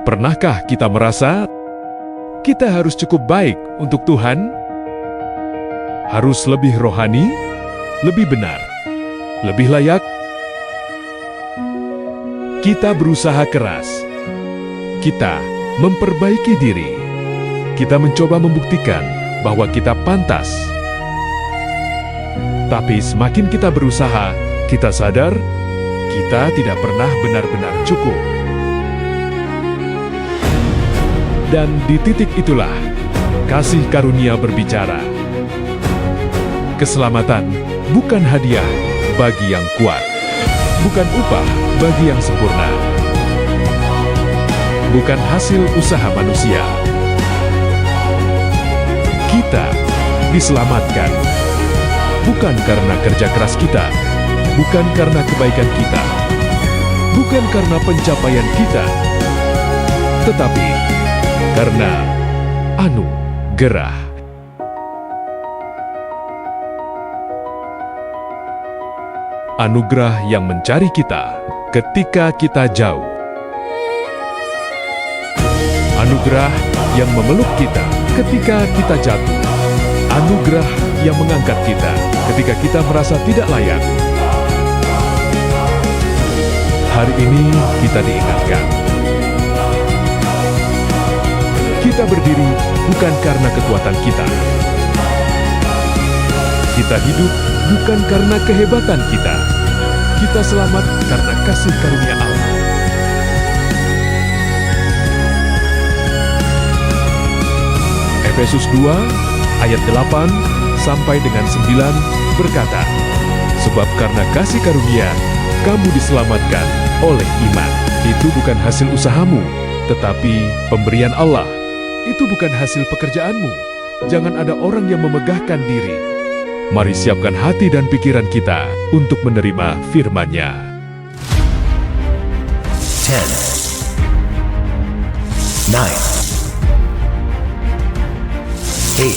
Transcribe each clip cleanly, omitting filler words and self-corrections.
Pernahkah kita merasa kita harus cukup baik untuk Tuhan? Harus lebih rohani, lebih benar, lebih layak? Kita berusaha keras. Kita memperbaiki diri. Kita mencoba membuktikan bahwa kita pantas. Tapi semakin kita berusaha, kita sadar kita tidak pernah benar-benar cukup. Dan di titik itulah kasih karunia berbicara. Keselamatan bukan hadiah bagi yang kuat, bukan upah bagi yang sempurna, bukan hasil usaha manusia. Kita diselamatkan bukan karena kerja keras kita, bukan karena kebaikan kita, bukan karena pencapaian kita, tetapi karena anugerah. Anugerah yang mencari kita ketika kita jauh. Anugerah yang memeluk kita ketika kita jatuh. Anugerah yang mengangkat kita ketika kita merasa tidak layak. Hari ini kita diingatkan. Kita berdiri bukan karena kekuatan kita. Kita hidup bukan karena kehebatan kita. Kita selamat karena kasih karunia Allah. Efesus 2 ayat 8 sampai dengan 9 berkata, sebab karena kasih karunia kamu diselamatkan oleh iman. Itu bukan hasil usahamu, tetapi pemberian Allah. Itu bukan hasil pekerjaanmu. Jangan ada orang yang memegahkan diri. Mari siapkan hati dan pikiran kita untuk menerima firman-Nya. 10, 9, 8, 7,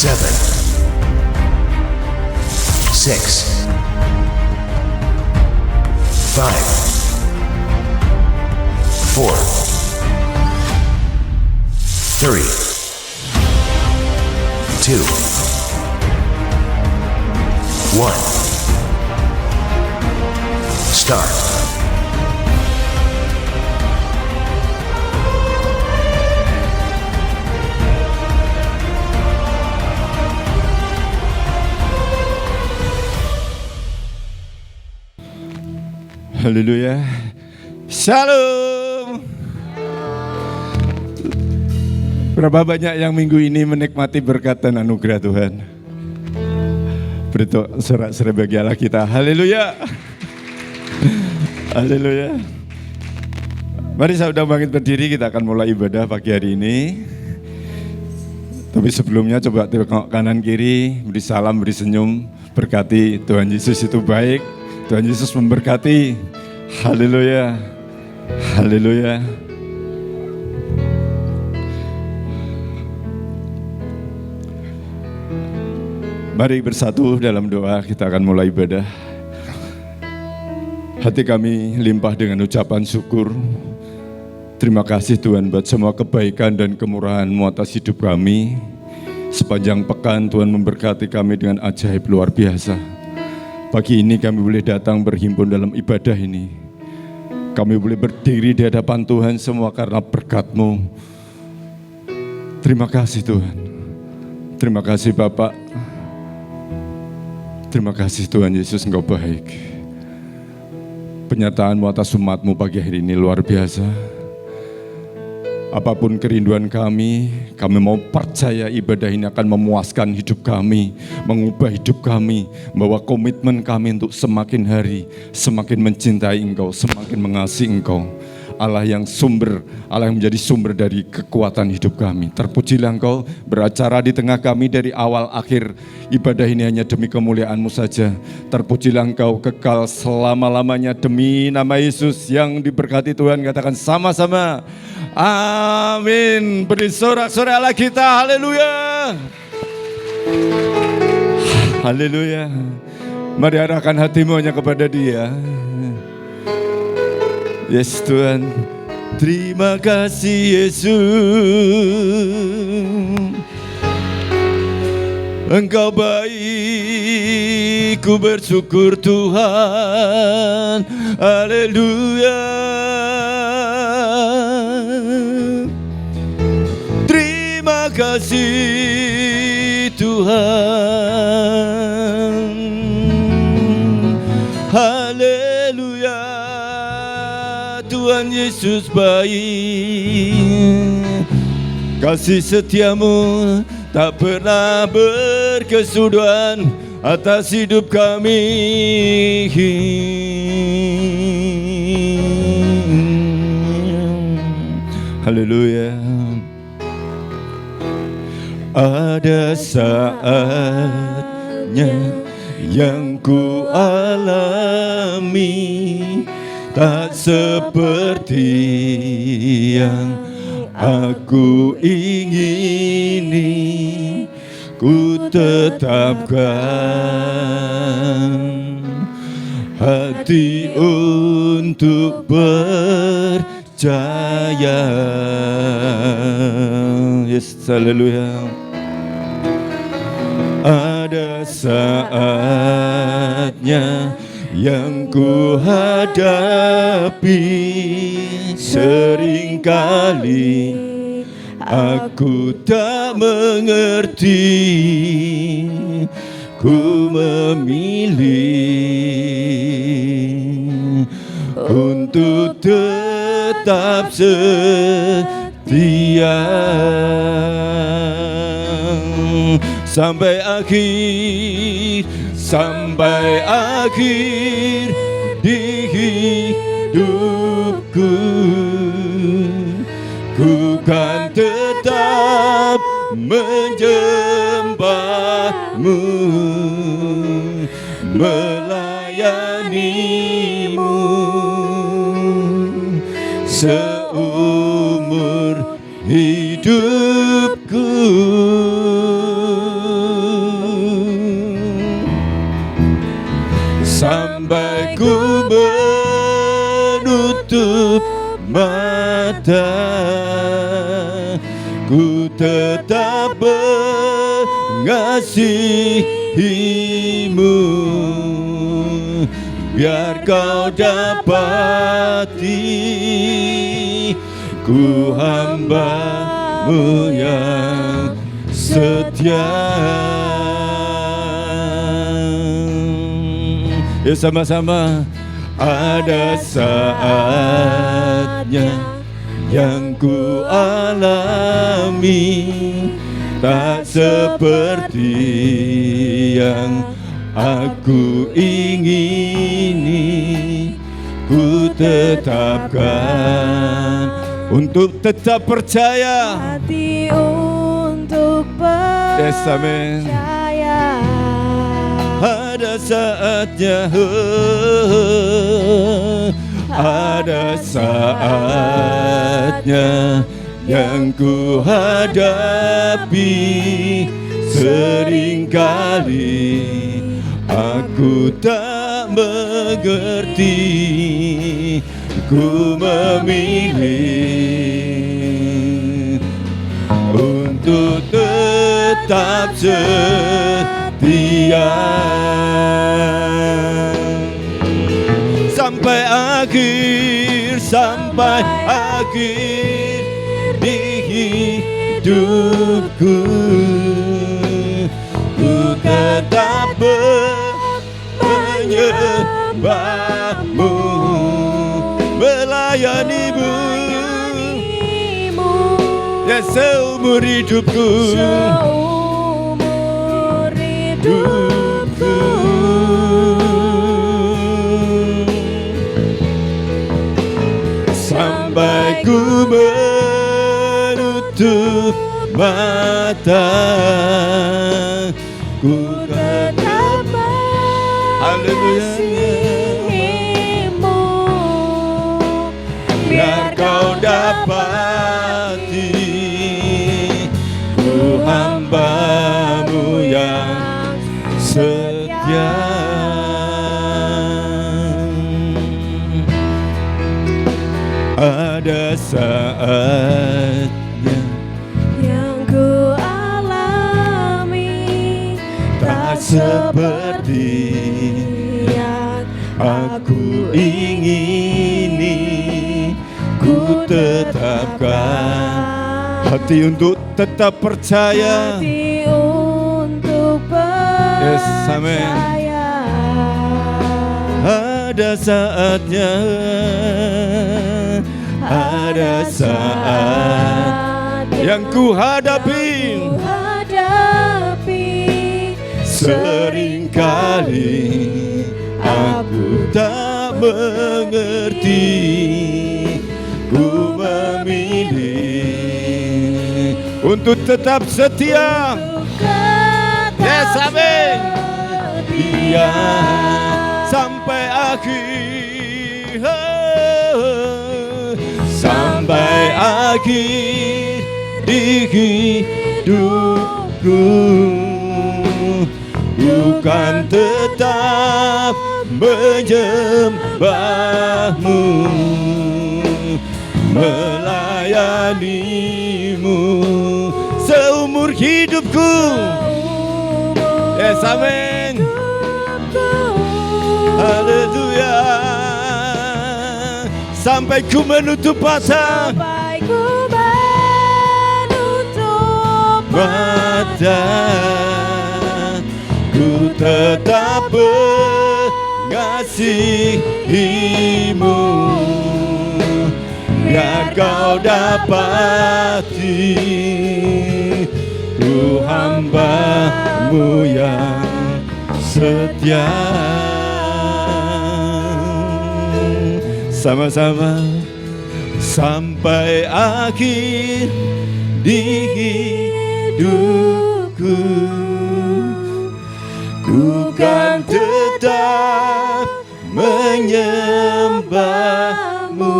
6, 5, 4, 3, 2, 1. Start. Haleluya. Shalom. Berapa banyak yang minggu ini menikmati berkat dan anugerah Tuhan? Berito sorak-sorai bagi Allah kita. Haleluya. Haleluya. Mari saya sudah bangkit berdiri, kita akan mulai ibadah pagi hari ini. Tapi sebelumnya coba tengok kanan kiri, beri salam, beri senyum, berkati. Tuhan Yesus itu baik, Tuhan Yesus memberkati. Haleluya. Haleluya. Mari bersatu dalam doa, kita akan mulai ibadah. Hati kami limpah dengan ucapan syukur. Terima kasih Tuhan buat semua kebaikan dan kemurahan-Mu atas hidup kami. Sepanjang pekan Tuhan memberkati kami dengan ajaib luar biasa. Pagi ini kami boleh datang berhimpun dalam ibadah ini. Kami boleh berdiri di hadapan Tuhan semua karena berkat-Mu. Terima kasih Tuhan. Terima kasih Bapak. Terima kasih Tuhan Yesus, Engkau baik. Penyataan-Mu atas umat-Mu pagi hari ini luar biasa. Apapun kerinduan kami mau percaya ibadah ini akan memuaskan hidup kami, mengubah hidup kami, membawa komitmen kami untuk semakin hari, semakin mencintai Engkau, semakin mengasihi Engkau. Allah yang sumber, Allah yang menjadi sumber dari kekuatan hidup kami. Terpujilah Engkau beracara di tengah kami dari awal akhir. Ibadah ini hanya demi kemuliaan-Mu saja. Terpujilah Engkau kekal selama-lamanya demi nama Yesus yang diberkati Tuhan. Katakan sama-sama. Amin. Beri sorak-sorai Allah kita. Haleluya. Haleluya. Mari arahkan hatimu hanya kepada Dia. Yes Tuhan, terima kasih Yesus. Engkau baik, ku bersyukur Tuhan. Haleluya. Terima kasih Tuhan. Haleluya. Tuhan Yesus baik. Kasih setiamu tak pernah berkesudahan atas hidup kami. Haleluya. Ada saatnya yang ku alami tak seperti yang aku ingini, ku tetapkan hati untuk percaya. Yes, haleluya. Ada saatnya yang ku hadapi, seringkali aku tak mengerti, ku memilih untuk tetap setia sampai akhir di hidupku. Ku kan tetap menyembahmu, melayanimu seumur hidupku. Sampai ku menutup mata, ku tetap mengasihimu, biar kau dapati ku hamba-Mu yang setia. Ya sama-sama. Ada saatnya yang ku alami tak seperti yang aku ingini, ku tetapkan untuk tetap percaya. Hati untuk percaya. Ada saatnya, ada saatnya yang ku hadapi, seringkali aku tak mengerti, ku memilih untuk tetap setia sampai akhir di hidupku. Ku tetap menyembahmu, melayanimu, ya seumur hidupku. Sampai ku menutup mata, ku tetap mengasihimu, biar kau dapati ku hamba-Mu yang setia. Ada saatnya yang ku alami tak seperti yang aku ingini. Ku tetapkan hati untuk tetap percaya. hati untuk Yes, amen. percaya. Ada saatnya, ada saat yang ku hadapi. Seringkali aku tak mengerti. Ku memilih untuk tetap setia. Yes, amin. Dia sampai akhir, sampai akhir di hidupku. Bukan tetap menyembahmu, melayanimu seumur hidupku. Yes, amin. Haleluya. Sampai ku menutup mata, Sampai ku menutup mata, ku tetap mengasihimu. Biar kau dapati ku hamba-Mu yang setia. Sama-sama sampai akhir di hidupku. Ku kan tetap menyembahmu,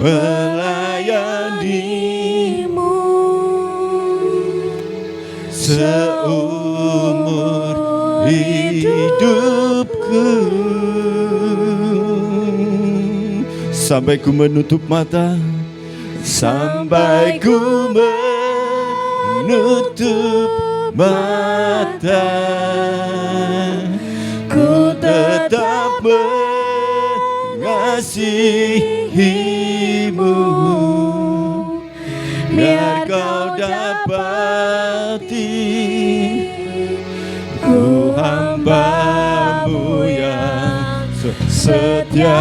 melayanimu seumur hidupku. Sampai ku menutup mata, sampai ku menutup mata, ku tetap mengasihimu. Biar kau dapati ku hamba-Mu yang setia.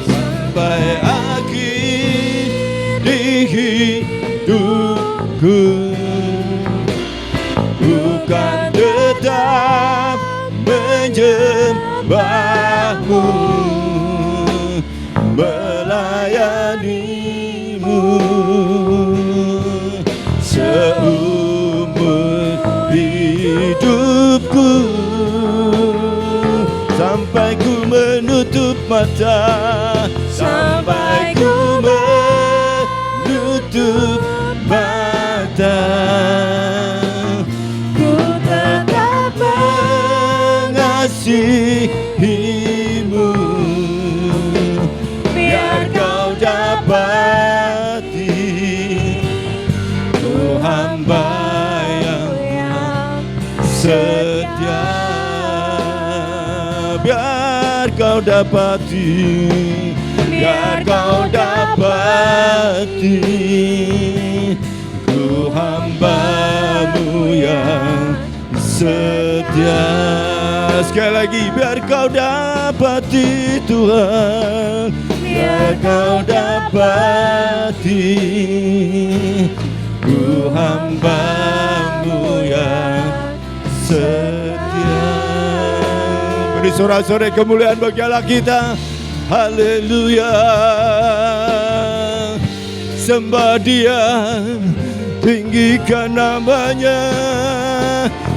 Sampai akhir di hidupku, bukan tetap menyembahmu, melayanimu seumur hidupku. Sampai ku menutup mata, sampai ku menutup mata, ku tetap mengasihimu. Biar kau dapati ku hamba yang setia. Biar kau dapati, biar kau dapati ku hamba-Mu yang setia. Sekali lagi, biar kau dapati Tuhan, biar kau dapati ku hamba-Mu yang setia. Beri sorak-sorai kemuliaan bagi Allah kita. Haleluya. Sembah Dia, tinggikan namanya.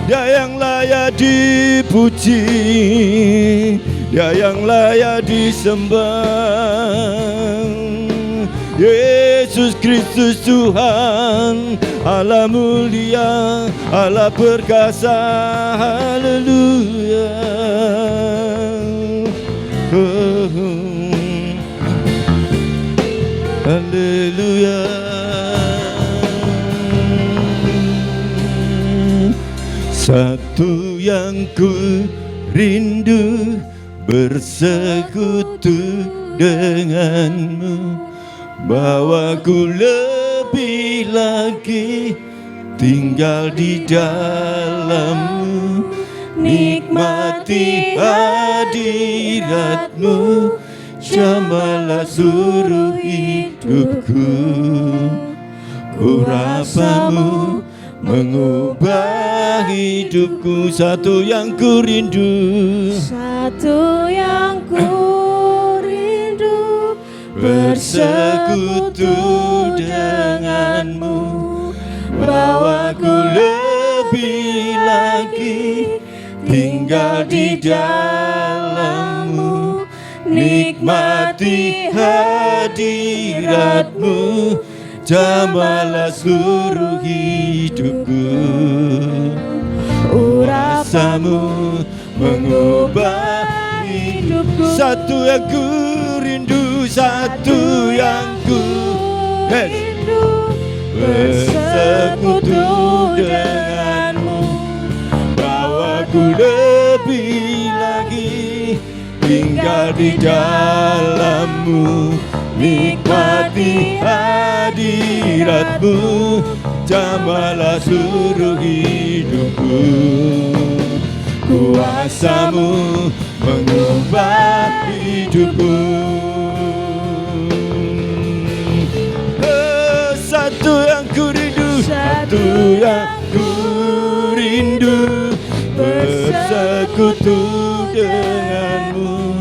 Dia yang layak dipuji, Dia yang layak disembah. Yesus Kristus Tuhan, Allah mulia, Allah perkasa. Haleluya. Satu yang ku rindu bersekutu denganmu, bawaku lebih lagi tinggal di dalammu, nikmati hadiratmu, jamalah seluruh hidupku. Ku rasamu mengubah hidupku, satu yang ku rindu, satu yang ku rindu bersekutu denganmu, bawaku lebih lagi tinggal di dalammu, nikmati hadiratmu, jamalah seluruh hidupku. Rasamu mengubah hidupku, satu yang ku rindu, satu yang ku rindu bersekutu denganmu, bawaku lebih lagi tinggal di dalammu, nikmati hadiratmu, jamalah seluruh hidupku. Kuasamu mengubah hidupku. Satu yang ku rindu, satu yang ku rindu bersekutu denganmu,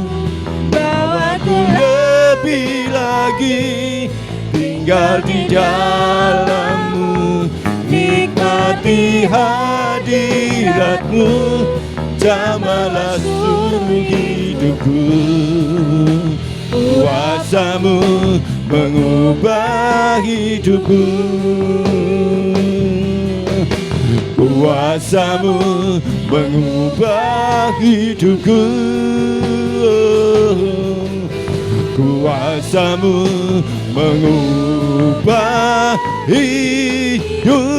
bawaku lebih lagi tinggal di dalammu, nikmati hadiratmu, jamalah seluruh hidupku. Kuasamu mengubah hidupku, kuasamu mengubah hidupku, kuasamu mengubah hidupku.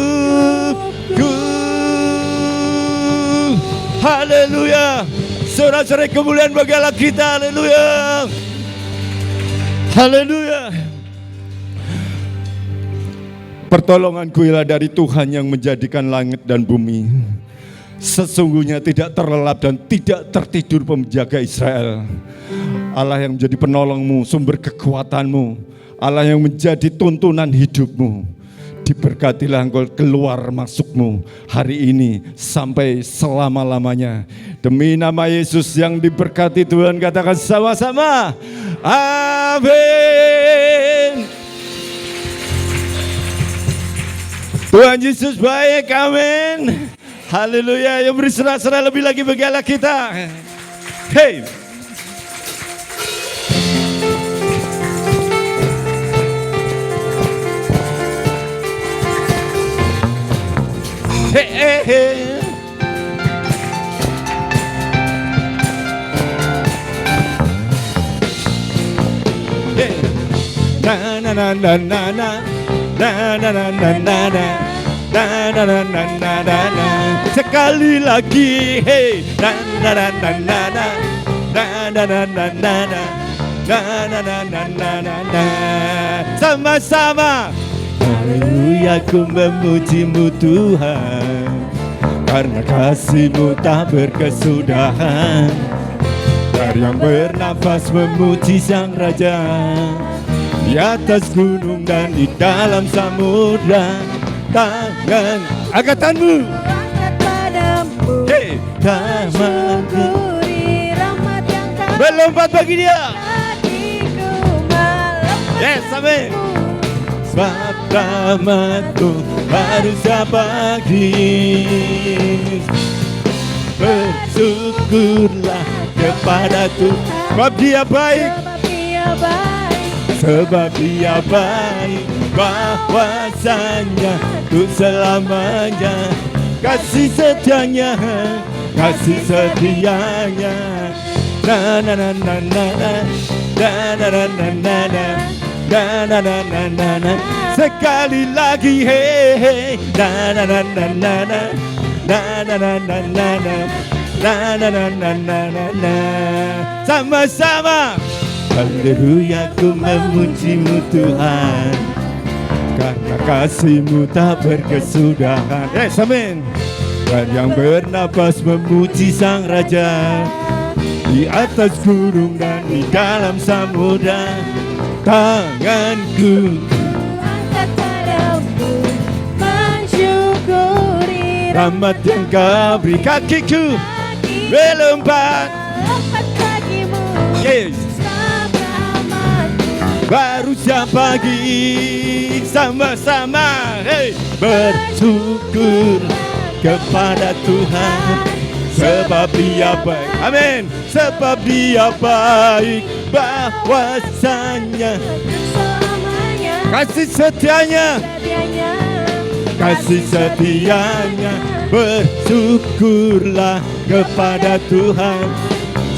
Haleluya. Sorak-sorai kemuliaan bagi Allah kita. Haleluya. Haleluya. Pertolonganku ialah dari Tuhan yang menjadikan langit dan bumi. Sesungguhnya tidak terlelap dan tidak tertidur penjaga Israel. Allah yang menjadi penolongmu, sumber kekuatanmu, Allah yang menjadi tuntunan hidupmu. Diberkatilah engkau keluar masukmu hari ini sampai selama-lamanya. Demi nama Yesus yang diberkati Tuhan, katakan sama-sama. Amin. Tuhan Yesus baik, amin. Haleluya. Yang beri serak-serak lebih lagi bagi Allah kita. Hey. Hey, hey, hey. Hey. Na na na na na na na na na na na na na na na na na na. Sekali lagi, hey. Na na na na na na na na na na na na na na na na na. Sama-sama. Haleluya, ku memujimu Tuhan, karena kasih-Mu tak berkesudahan. Dari yang bernafas memuji Sang Raja, di atas gunung dan di dalam samudra. Tangan angkatanmu, angkat padamu, hey, rahmatku, beri rahmat yang tak melompat bagi Dia. hatiku melompat. Yes, amin. Sebab rahmatku baru setiap pagi. Bersyukurlah kepada Tuhan, sebab Dia baik, Sebab Dia baik, sebab Dia baik, bahwasanya untuk selamanya. Kasih setianya, kasih setianya. Na na na na na na na na na na na na na na na na na. Sekali lagi, hey hey. Na na na na na na na na na na na na na na na na na na na. Sama-sama. Haleluya, ku memuji-Mu Tuhan, karena kasih-Mu tak berkesudahan. Amin. Dan yang bernapas memuji Sang Raja di atas gunung dan di dalam samudra. Tanganku angkat padamu, mensyukuri rahmat yang Kau beri. Kakiku melompat, melompat kakimu, yes. selamatku. Baru siang pagi sama-sama, hey, bersyukur kepada Tuhan, sebab Dia baik. Amin. Sebab Dia baik, bahwasanya Selamanya kasih setianya, setianya, kasih setianya. Bersyukurlah kepada Tuhan,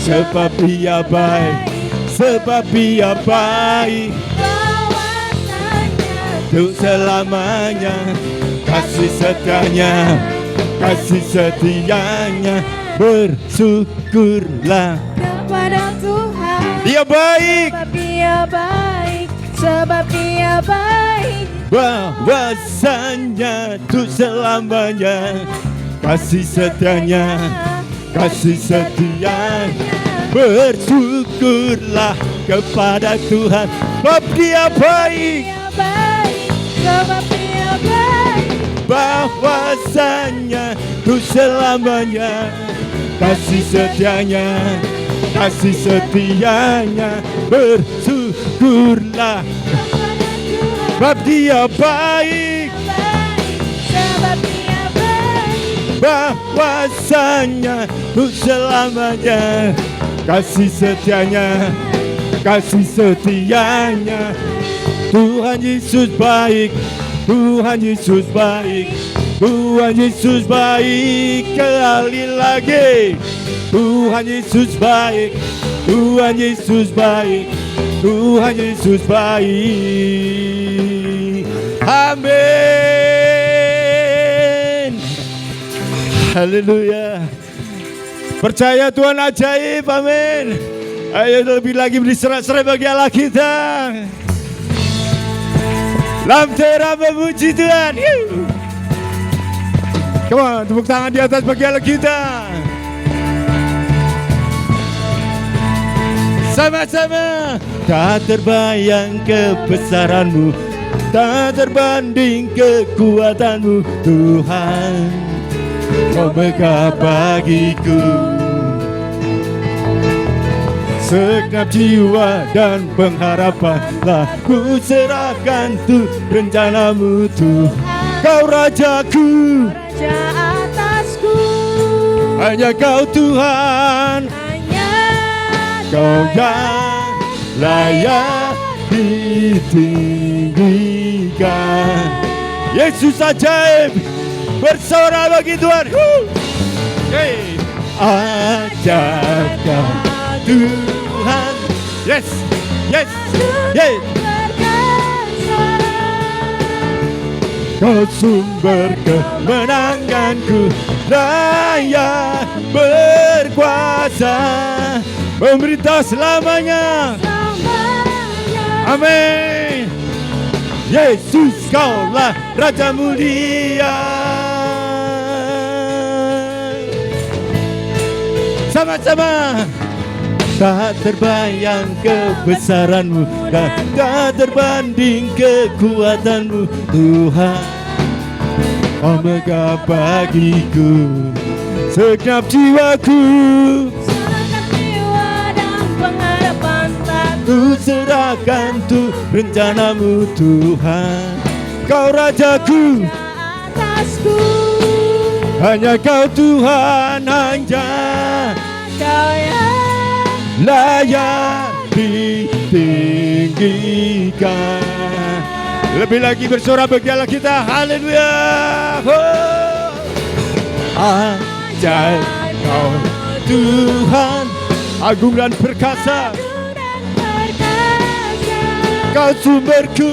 sebab Dia baik, sebab Dia baik bahwasanya untuk selamanya. Kasih setianya, kasih setianya. Bersyukurlah, kepada Tuhan. Dia baik, Sebab Dia baik, sebab Dia baik. bahwasanya untuk selamanya. Kasih setianya, kasih setianya. Bersyukurlah kepada Tuhan, sebab Dia baik, Dia baik, sebab Dia baik. bahwasanya untuk selamanya. Kasih setianya, kasih setianya. Bersyukurlah, Kepada Tuhan sebab Dia baik, baik, sebab Dia baik. bahwasanya untuk selamanya. Kasih setianya, kasih setianya. Tuhan Yesus baik, Tuhan Yesus baik, Tuhan Yesus baik. Sekali lagi, Tuhan Yesus baik, Tuhan Yesus baik, Tuhan Yesus baik. Amin. Haleluya. Percaya Tuhan ajaib, amin. Ayo lebih lagi bersorak-sorai bagi Allah kita. Lamtera memuji Tuhan. Come on, tepuk tangan di atas bagi Allah kita. Sama-sama. Tak terbayang kebesaran-Mu, tak terbanding kekuatan-Mu Tuhan. Kau megah bagiku segenap jiwa dan pengharapanlah ku serahkan tuh rencana-Mu Tuhan. Kau Rajaku, Raja atasku, hanya Kau Tuhan, hanya Kau yang layak ditinggikan. Yesus ajaib, bersorak bagi Tuhan. Hey. Ajaib Kau Tuhan. Yes, yes, yes. berkuasa. Kau sumber kemenanganku, Raya berkuasa, pemerintah selamanya. Amin. Yesus, Kaulah Raja mulia. Sama-sama. Tak terbayang kebesaran-Mu dan tak terbanding kekuatan-Mu Tuhan. Kau megah bagiku segenap jiwaku, Segenap jiwa dan pengharapan tak ku serahkan tuh rencana-Mu Tuhan. Kau Rajaku, atasku, hanya Kau Tuhan, hanya Kau yang layak ditinggikan. Lebih lagi bersorak bagi Allah kita. Haleluya. Oh. Ajaib Kau Tuhan, agung dan perkasa. dan perkasa. Kau sumberku,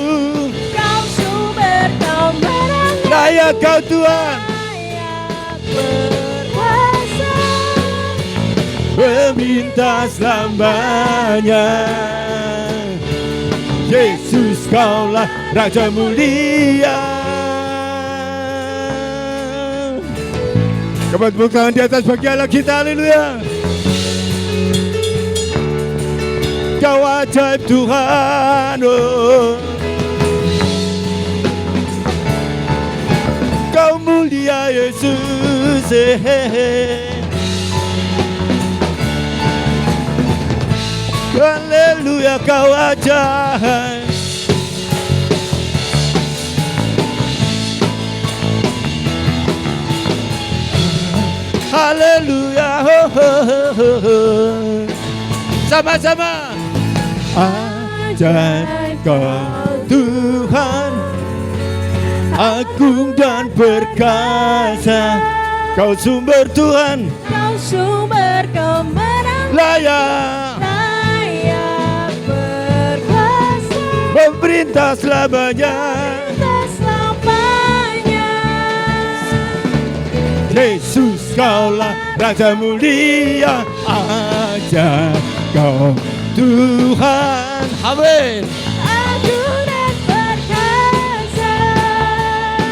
Kau sumber kemenangan, layak Kau Tuhan. layak meminta selamanya. Yesus, Kaulah Raja mulia. Coba tepuk tangan di atas bagi Allah kita, haleluya. Kau ajaib Tuhan, oh. Kau mulia Yesus, haleluya, Kau ajaib. Haleluya, oh, oh, oh, oh. Sama-sama. Ajaib Kau Tuhan, agung dan perkasa. Kau sumber Tuhan, Kau sumber kemenangan, layak berkuasa, memerintah selamanya. Yesus, Kaulah Raja mulia. Ajaib Kau Tuhan, amin. agung dan perkasa.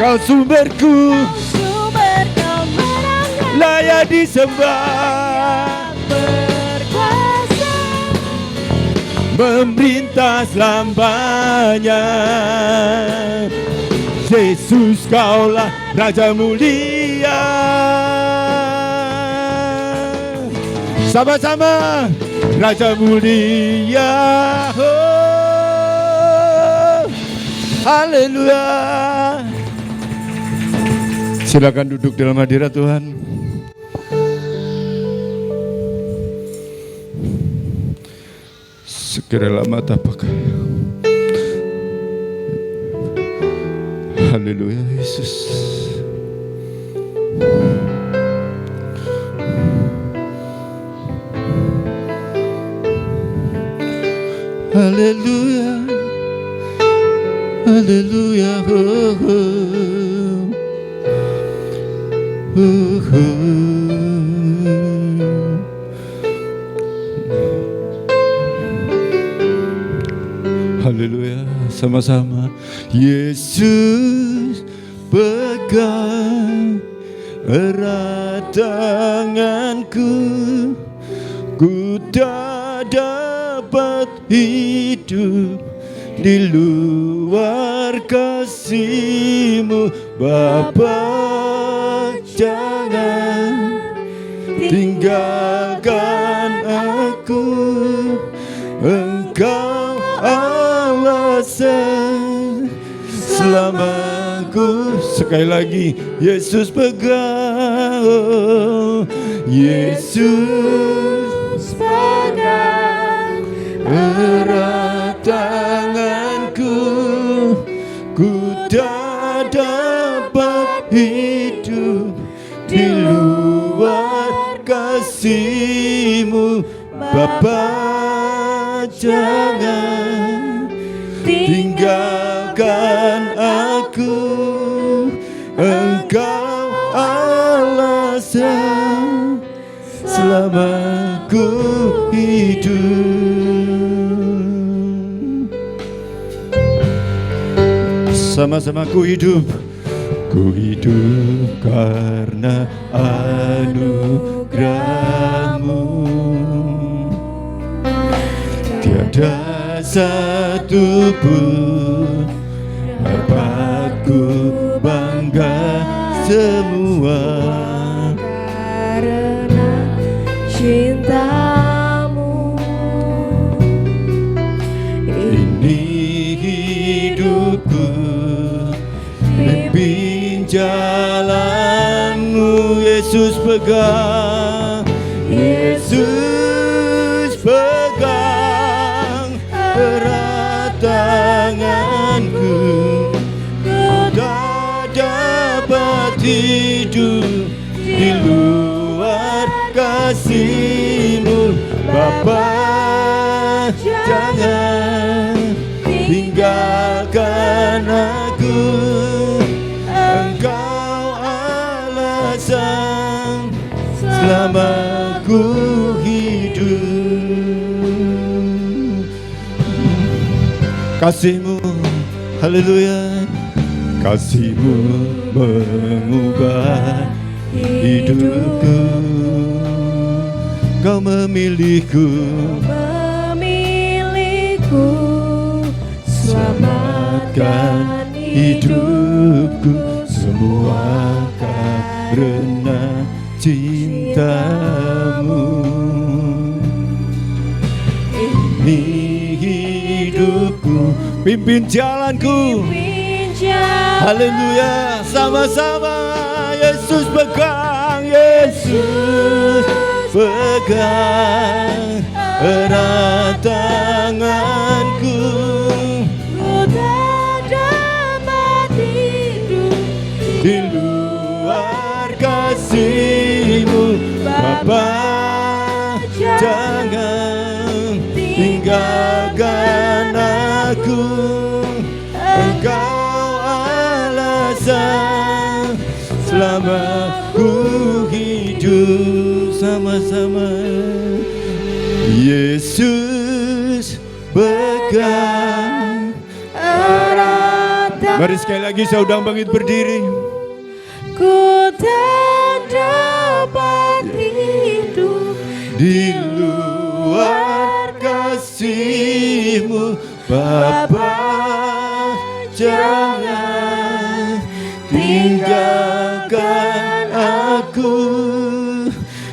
Kau sumberku, Kau sumber kemenangan, layak disembah, berkuasa, memerintah selamanya. Yesus, Kaulah Raja mulia. Sama-sama, Raja mulia, oh, haleluya. Silakan duduk dalam hadirat Tuhan. Segeralah mata buka. Haleluya Yesus. Haleluya, haleluya, oh, oh, oh, oh. Haleluya, sama-sama. Yesus, pegang erat tanganku, ku tak dapat hidup di luar kasih-Mu, Bapa. Jangan tinggalkan aku, Engkau alasan selamaku. Sekali lagi, Yesus pegang, oh, Yesus pegang erat tanganku, ku tak dapat hidup di luar kasih-Mu, Bapa. Jangan tinggalkan aku, Engkau alasan selama ku hidup. Sama-sama ku hidup karena anugerah-Mu. Tiada satu pun dapatku bangga semua, karena cinta-Mu. ini hidupku, pimpin jalan-Mu. Yesus pegang, Yesus pegang erat tanganku, tak dapat hidup di luar kasih-Mu, Bapa. Jangan tinggalkan aku, Engkau alasan selama ku hidup. Kasih-Mu, haleluya. Kasih-Mu mengubah hidupku. Kau memilihku, selamatkan hidupku, semua karena cinta-Mu. Ini hidupku, pimpin jalanku. Haleluya, sama-sama. Yesus pegang, Yesus pegang erat tanganku. Ku tak dapat hidup Di luar kasih-Mu, Bapa, jangan tinggalkan aku. Engkau alasan selama ku hidup. Sama-sama. Yesus pegang erat. Mari sekali lagi saya undang bangkit berdiri. Ku tak dapat hidup Di luar kasih-Mu, Bapa, jangan tinggalkan aku.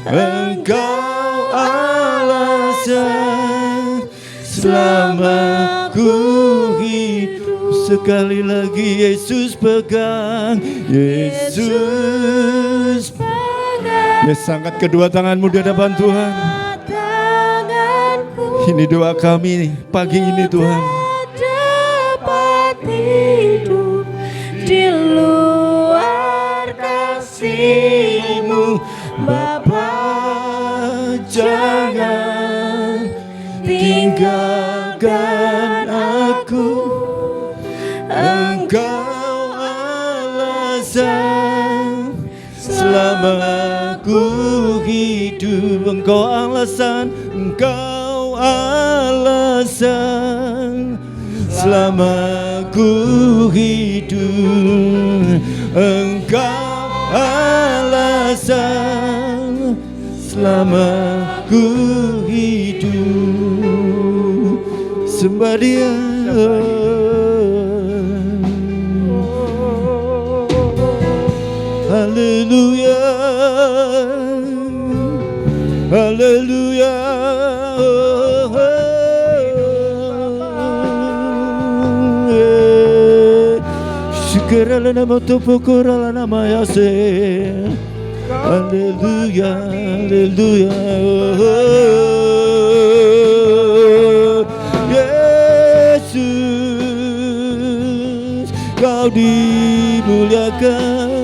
Engkau alasan selama ku hidup. Sekali lagi, Yesus pegang, Yesus pegang. Yes, angkat kedua tanganmu di hadapan Tuhan. Ini doa kami pagi ini, Tuhan. dapat hidup di luar kasih-Mu, Bapa, Jangan tinggalkan aku. Engkau alasan selama ku hidup. Engkau alasan, Engkau alasan selama ku hidup. Engkau alasan selama ku hidup. Sembah Dia. Haleluya, haleluya. Syukurlah nama Tuhan, syukurlah nama Yesus. Haleluya, haleluya. Yesus, Kau dimuliakan.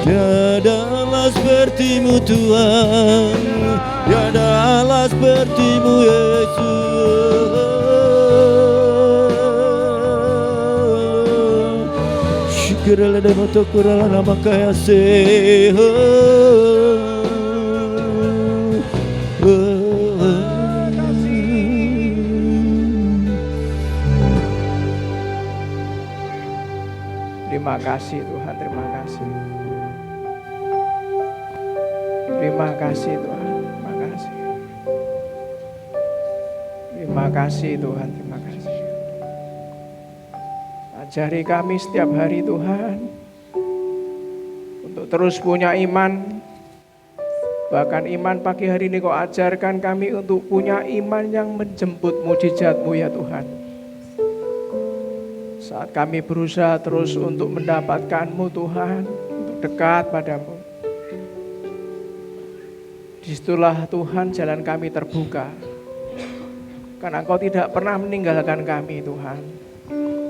Tiada Allah seperti-Mu Tuhan, tiada Allah seperti-Mu Yesus. Syukurlah nama Tuhan, nama kasih. Terima kasih Tuhan, terima kasih. Terima kasih Tuhan, terima kasih. Terima kasih Tuhan, terima kasih. Ajari kami setiap hari Tuhan untuk terus punya iman. Bahkan iman pagi hari ini Kau ajarkan kami untuk punya iman yang menjemput mujizat-Mu ya Tuhan. Saat kami berusaha terus untuk mendapatkan-Mu Tuhan, untuk dekat padamu. Disitulah Tuhan jalan kami terbuka. Karena Engkau tidak pernah meninggalkan kami Tuhan.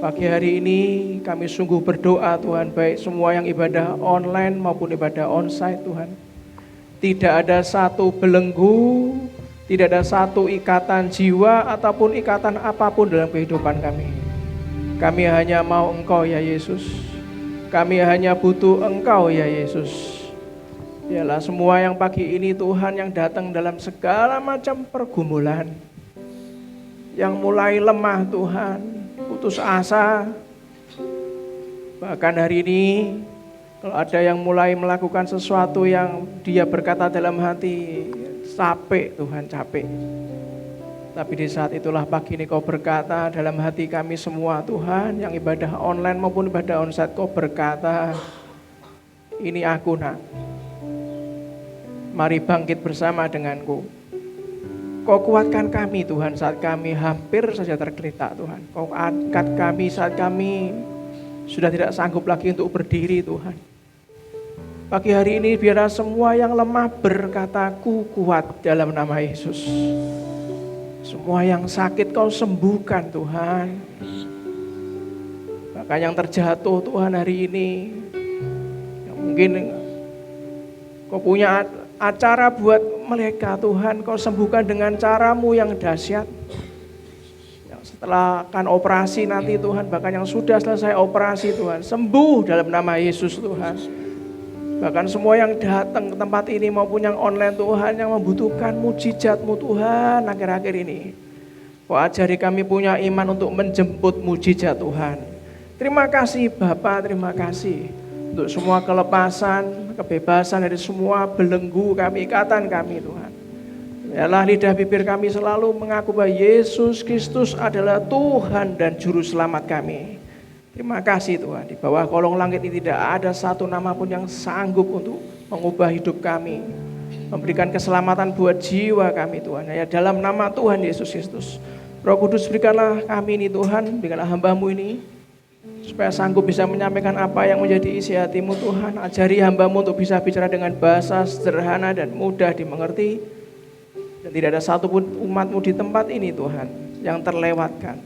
Pagi hari ini kami sungguh berdoa Tuhan, baik semua yang ibadah online maupun ibadah onsite Tuhan. Tidak ada satu belenggu, tidak ada satu ikatan jiwa ataupun ikatan apapun dalam kehidupan kami. Kami hanya mau Engkau ya Yesus. Kami hanya butuh Engkau ya Yesus. Biarlah semua yang pagi ini Tuhan yang datang dalam segala macam pergumulan, yang mulai lemah Tuhan, putus asa. Bahkan hari ini kalau ada yang mulai melakukan sesuatu yang dia berkata dalam hati, capek Tuhan, capek. Tapi di saat itulah pagi ini Kau berkata dalam hati kami semua Tuhan, yang ibadah online maupun ibadah onsite, Kau berkata, ini aku nak, mari bangkit bersama denganku. Kau kuatkan kami Tuhan saat kami hampir saja tergeletak Tuhan. Kau angkat kami saat kami sudah tidak sanggup lagi untuk berdiri Tuhan. Pagi hari ini biarlah semua yang lemah berkata, ku kuat dalam nama Yesus. Semua yang sakit Kau sembuhkan Tuhan. Bahkan yang terjatuh Tuhan hari ini, yang mungkin Kau punya acara buat mereka Tuhan, Kau sembuhkan dengan cara-Mu yang dahsyat. Yang setelah akan operasi nanti Tuhan, bahkan yang sudah selesai operasi Tuhan, sembuh dalam nama Yesus Tuhan. Bahkan semua yang datang ke tempat ini maupun yang online Tuhan, yang membutuhkan mujizat-Mu Tuhan akhir-akhir ini. Kau ajari kami punya iman untuk menjemput mujizat Tuhan. Terima kasih Bapa, terima kasih untuk semua kelepasan, kebebasan dari semua belenggu kami, ikatan kami Tuhan. Biarlah lidah bibir kami selalu mengaku bahwa Yesus Kristus adalah Tuhan dan Juru Selamat kami. Terima kasih Tuhan, di bawah kolong langit ini tidak ada satu nama pun yang sanggup untuk mengubah hidup kami, memberikan keselamatan buat jiwa kami Tuhan. Ya dalam nama Tuhan Yesus Kristus, Roh Kudus berikanlah kami ini Tuhan, berikanlah hamba-Mu ini, supaya sanggup bisa menyampaikan apa yang menjadi isi hati-Mu Tuhan. Ajari hamba-Mu untuk bisa bicara dengan bahasa sederhana dan mudah dimengerti. Dan tidak ada satupun umat-Mu di tempat ini Tuhan yang terlewatkan.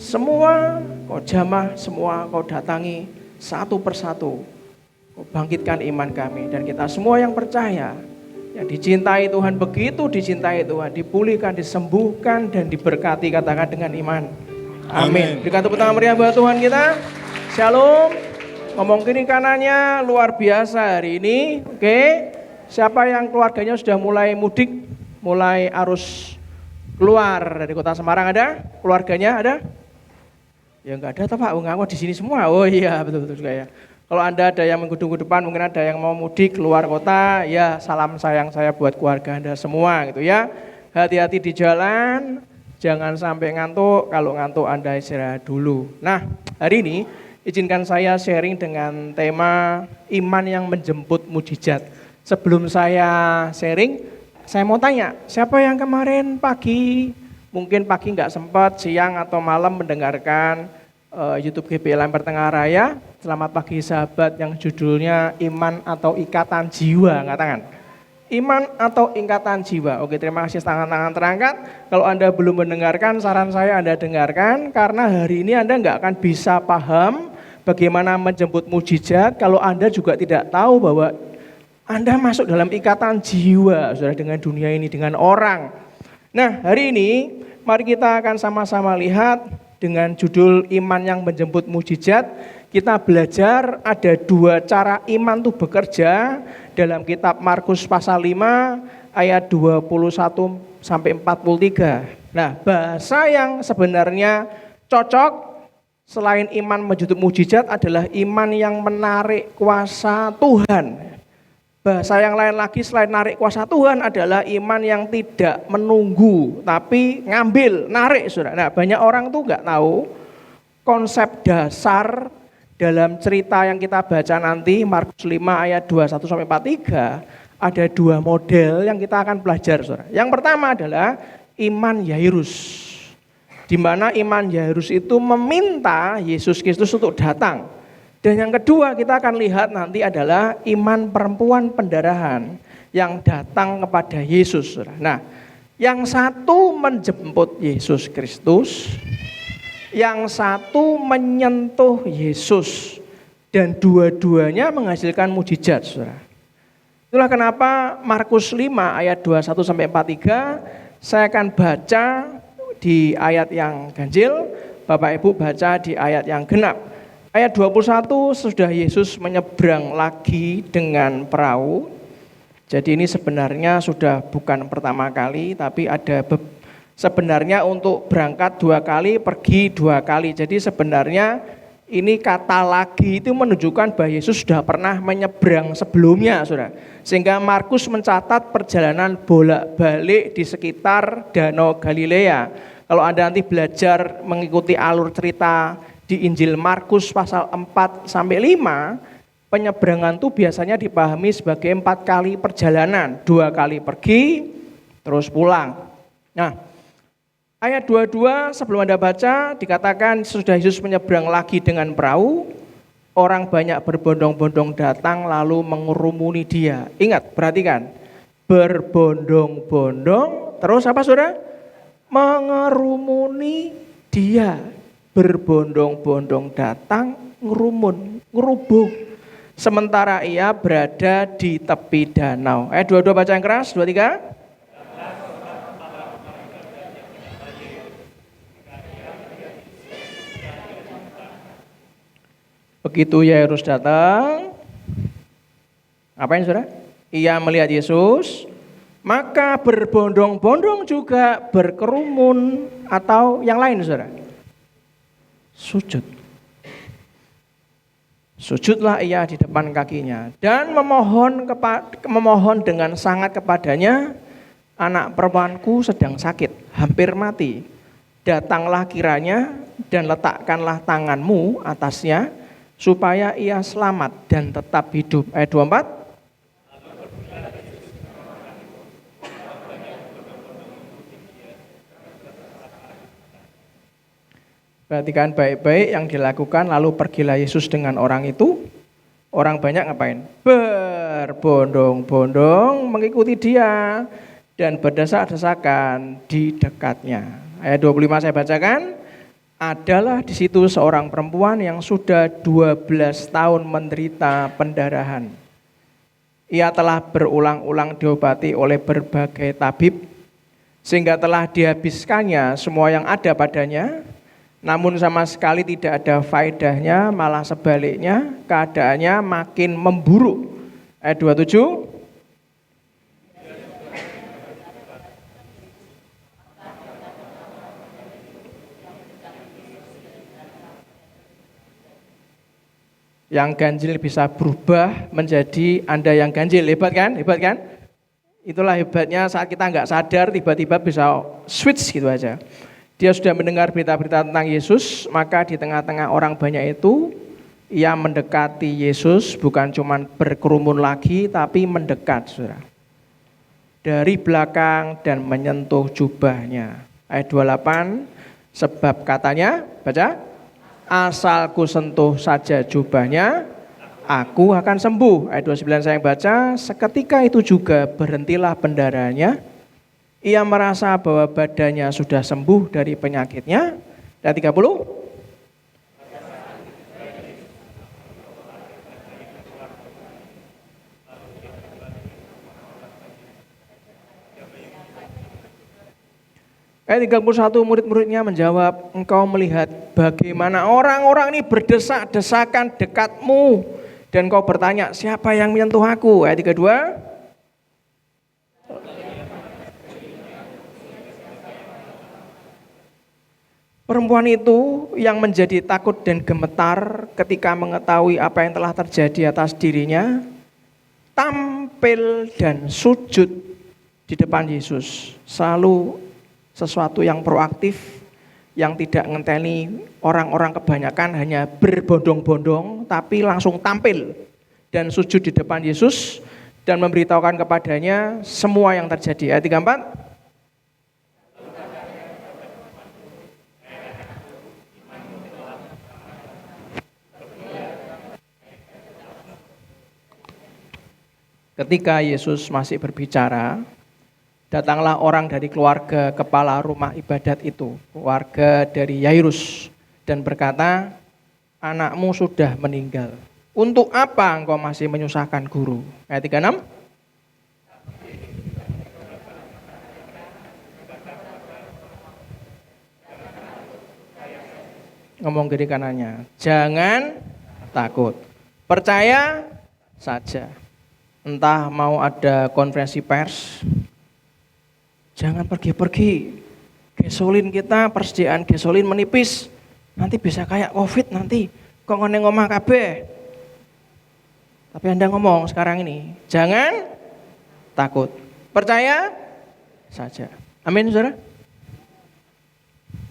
Semua Kau jamah, semua Kau datangi satu persatu. Kau bangkitkan iman kami. Dan kita semua yang percaya, yang dicintai Tuhan, begitu dicintai Tuhan, dipulihkan, disembuhkan, dan diberkati, katakan dengan iman. Amin. Berikan tepuk tangan meriah buat Tuhan kita. Shalom. Ngomong kiri kanannya luar biasa hari ini. Oke. Siapa yang keluarganya sudah mulai mudik, mulai arus keluar dari kota Semarang, ada? Keluarganya ada? Ya enggak ada Pak, ngaku di sini semua. Oh iya, betul-betul juga ya. Kalau Anda ada yang menggedung ke depan, mungkin ada yang mau mudik keluar kota, ya salam sayang saya buat keluarga Anda semua gitu ya. Hati-hati di jalan, jangan sampai ngantuk, kalau ngantuk Anda istirahat dulu. Nah, hari ini izinkan saya sharing dengan tema iman yang menjemput mujizat. Sebelum saya sharing, saya mau tanya, siapa yang kemarin pagi, mungkin pagi nggak sempat, siang atau malam mendengarkan YouTube GBLM Pertengah Raya. Selamat pagi sahabat yang judulnya Iman atau Ikatan Jiwa, katakan. Iman atau Ikatan Jiwa. Oke, terima kasih, tangan-tangan terangkat. Kalau Anda belum mendengarkan, saran saya Anda dengarkan, karena hari ini Anda nggak akan bisa paham bagaimana menjemput mujizat kalau Anda juga tidak tahu bahwa Anda masuk dalam ikatan jiwa, saudara, dengan dunia ini, dengan orang. Nah, hari ini mari kita akan sama-sama lihat dengan judul Iman yang Menjemput Mujizat. Kita belajar ada dua cara iman itu bekerja dalam kitab Markus pasal 5 ayat 21 sampai 43. Nah, bahasa yang sebenarnya cocok selain iman menjemput mujizat adalah iman yang menarik kuasa Tuhan. Bahasa yang lain lagi selain narik kuasa Tuhan adalah iman yang tidak menunggu, tapi ngambil, narik, saudara. Nah, banyak orang tuh nggak tahu konsep dasar dalam cerita yang kita baca nanti, Markus 5 ayat 21 sampai 43, ada dua model yang kita akan belajar, saudara. Yang pertama adalah iman Yairus, di mana iman Yairus itu meminta Yesus Kristus untuk datang. Dan yang kedua kita akan lihat nanti adalah iman perempuan pendarahan yang datang kepada Yesus. Nah, yang satu menjemput Yesus Kristus, yang satu menyentuh Yesus, dan dua-duanya menghasilkan mujizat, saudara. Itulah kenapa Markus 5 ayat 21 sampai 43 saya akan baca di ayat yang ganjil, Bapak Ibu baca di ayat yang genap. Ayat 21, sudah Yesus menyeberang lagi dengan perahu. Jadi ini sebenarnya sudah bukan pertama kali, tapi ada Sebenarnya untuk berangkat 2 kali, pergi 2 kali. Jadi sebenarnya ini kata lagi itu menunjukkan bahwa Yesus sudah pernah menyeberang sebelumnya, saudara. Sehingga Markus mencatat perjalanan bolak-balik di sekitar Danau Galilea. Kalau Anda nanti belajar mengikuti alur cerita di Injil Markus pasal 4 sampai 5, penyeberangan itu biasanya dipahami sebagai 4 kali perjalanan, 2 kali pergi, terus pulang. Nah, ayat 22 sebelum Anda baca dikatakan sudah Yesus menyeberang lagi dengan perahu, orang banyak berbondong-bondong datang lalu mengurumuni dia. Ingat, perhatikan, berbondong-bondong, terus apa saudara? Mengerumuni dia. Berbondong-bondong datang, ngerumun, ngerubung. Sementara ia berada di tepi danau. Ayat 22 baca yang keras, 23. Begitu Yairus datang, apain saudara? Ia melihat Yesus, maka berbondong-bondong juga berkerumun atau yang lain saudara. Sujud. Sujudlah ia di depan kakinya dan memohon dengan sangat kepadanya, anak perempuanku sedang sakit, hampir mati. Datanglah kiranya dan letakkanlah tanganmu atasnya, supaya ia selamat dan tetap hidup. Ayat 24. Perhatikan baik-baik yang dilakukan, lalu pergilah Yesus dengan orang itu. Orang banyak ngapain? Berbondong-bondong mengikuti dia dan berdesak-desakan di dekatnya. Ayat 25 saya bacakan. Adalah di situ seorang perempuan yang sudah 12 tahun menderita pendarahan. Ia telah berulang-ulang diobati oleh berbagai tabib, sehingga telah dihabiskannya semua yang ada padanya. Namun sama sekali tidak ada faedahnya, malah sebaliknya keadaannya makin memburuk. Ayat 27. Yang ganjil bisa berubah menjadi Anda yang ganjil. Hebat kan? Hebat kan? Itulah hebatnya saat kita nggak sadar tiba-tiba bisa switch gitu aja. Dia sudah mendengar berita-berita tentang Yesus, maka di tengah-tengah orang banyak itu, ia mendekati Yesus, bukan cuma berkerumun lagi, tapi mendekat, saudara. Dari belakang dan menyentuh jubahnya. Ayat 28, sebab katanya, baca, asal ku sentuh saja jubahnya, aku akan sembuh. Ayat 29 saya baca, seketika itu juga berhentilah pendarahannya. Ia merasa bahwa badannya sudah sembuh dari penyakitnya. Dan 30. Ayat 31 murid-muridnya menjawab, engkau melihat bagaimana orang-orang ini berdesak-desakan dekatmu. Dan kau bertanya, siapa yang menyentuh aku? Ayat 32. Perempuan itu yang menjadi takut dan gemetar ketika mengetahui apa yang telah terjadi atas dirinya, tampil dan sujud di depan Yesus. Selalu sesuatu yang proaktif, yang tidak ngenteni orang-orang kebanyakan hanya berbondong-bondong, tapi langsung tampil dan sujud di depan Yesus dan memberitahukan kepadanya semua yang terjadi. Ayat 34. Ketika Yesus masih berbicara, datanglah orang dari keluarga kepala rumah ibadat itu, keluarga dari Yairus, dan berkata, anakmu sudah meninggal. Untuk apa engkau masih menyusahkan guru? Ayat 36. Ngomong kiri kanannya, jangan takut, percaya saja. Entah mau ada konferensi pers, jangan pergi-pergi. gasolin kita, persediaan gasolin menipis. Nanti bisa kayak COVID nanti, kok ngene ngomong kabeh. Tapi Anda ngomong sekarang ini, jangan takut. Percaya saja. Amin, saudara.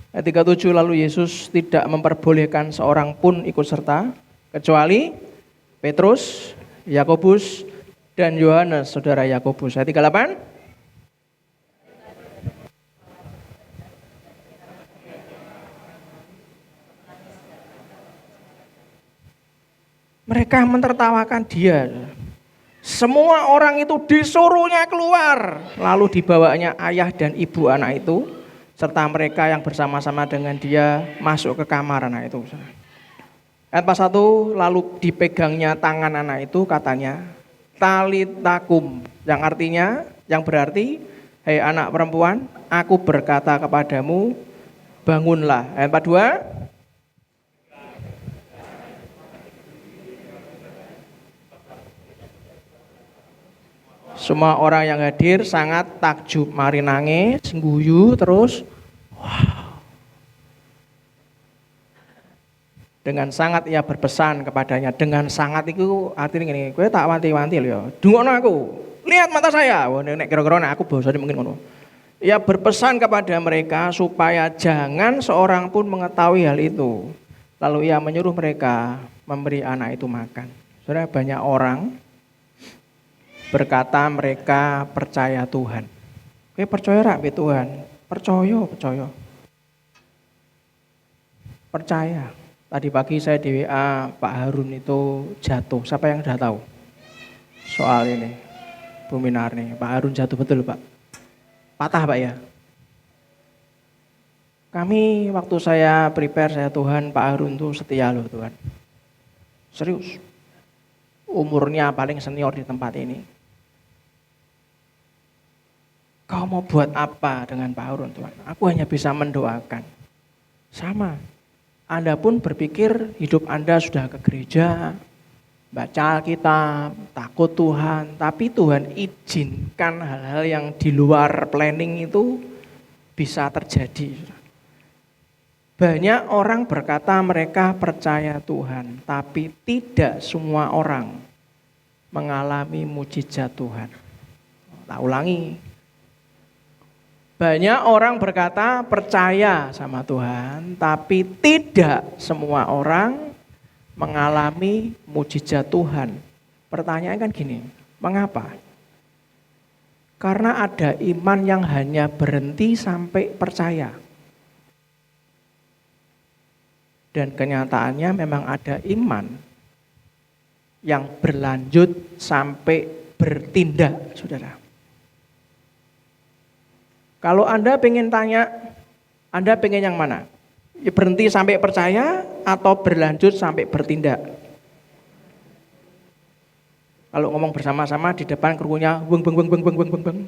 Ayat 37, lalu Yesus tidak memperbolehkan seorang pun ikut serta, kecuali Petrus, Yakobus, dan Yohanes, saudara Yakobus. Ayat 38. Mereka mentertawakan dia. Semua orang itu disuruhnya keluar. Lalu dibawanya ayah dan ibu anak itu, serta mereka yang bersama-sama dengan dia masuk ke kamar anak itu. Ayat 41, lalu dipegangnya tangan anak itu, katanya, talitakum, yang artinya, yang berarti, hei anak perempuan, aku berkata kepadamu, bangunlah. Ayat 42, semua orang yang hadir sangat takjub, mari nangis, guyu, terus wow. Dengan sangat ia berpesan kepadanya. Dengan sangat itu artinya gini, kowe tak wanti-wanti lho ya. Dungokno aku. Lihat mata saya. Wah nek kira-kira aku bosone mungkin ngono. Ia berpesan kepada mereka supaya jangan seorang pun mengetahui hal itu. Lalu ia menyuruh mereka memberi anak itu makan. Saudara, banyak orang berkata mereka percaya Tuhan. Kowe percaya ra be Tuhan? Percaya. Percaya. Tadi pagi saya di WA, Pak Harun itu jatuh. Siapa yang sudah tahu soal ini? Bu Minar nih, Pak Harun jatuh betul Pak? Patah Pak ya? Kami waktu saya prepare, saya Tuhan, Pak Harun tuh setia loh Tuhan. Serius. Umurnya paling senior di tempat ini. Kau mau buat apa dengan Pak Harun Tuhan? Aku hanya bisa mendoakan. Sama. Anda pun berpikir hidup Anda sudah ke gereja, baca Alkitab, takut Tuhan. Tapi Tuhan izinkan hal-hal yang di luar planning itu bisa terjadi. Banyak orang berkata mereka percaya Tuhan, tapi tidak semua orang mengalami mujizat Tuhan. Tak ulangi. Banyak orang berkata percaya sama Tuhan, tapi tidak semua orang mengalami mujizat Tuhan. Pertanyaan kan gini, mengapa? Karena ada iman yang hanya berhenti sampai percaya. Dan kenyataannya memang ada iman yang berlanjut sampai bertindak, saudara. Kalau Anda pengen tanya, Anda pengen yang mana? Ya berhenti sampai percaya atau berlanjut sampai bertindak? Kalau ngomong bersama-sama di depan krunya beng.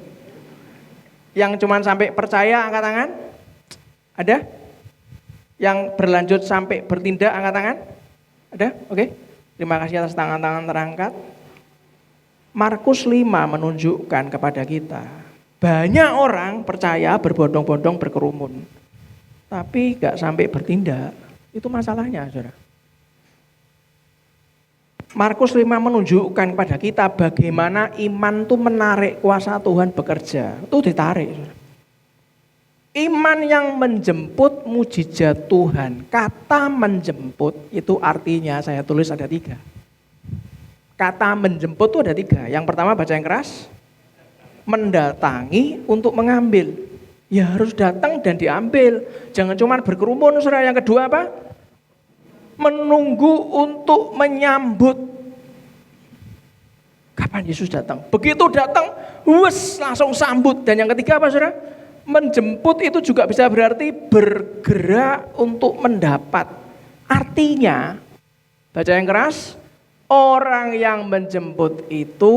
Yang cuman sampai percaya angkat tangan? Ada? Yang berlanjut sampai bertindak angkat tangan? Ada? Oke. Terima kasih atas tangan-tangan terangkat. Markus 5 menunjukkan kepada kita banyak orang percaya berbondong-bondong berkerumun. Tapi gak sampai bertindak. Itu masalahnya, saudara. Markus 5 menunjukkan kepada kita bagaimana iman itu menarik kuasa Tuhan bekerja. Itu ditarik, saudara. Iman yang menjemput mujizat Tuhan. Kata menjemput itu artinya saya tulis ada 3. Kata menjemput itu ada 3. Yang pertama baca yang keras. Mendatangi untuk mengambil. Ya harus datang dan diambil. Jangan cuma berkerumun, saudara. Yang kedua apa? Menunggu untuk menyambut. Kapan Yesus datang? Begitu datang, langsung sambut. Dan yang ketiga apa, saudara? Menjemput itu juga bisa berarti bergerak untuk mendapat. Artinya, baca yang keras, orang yang menjemput itu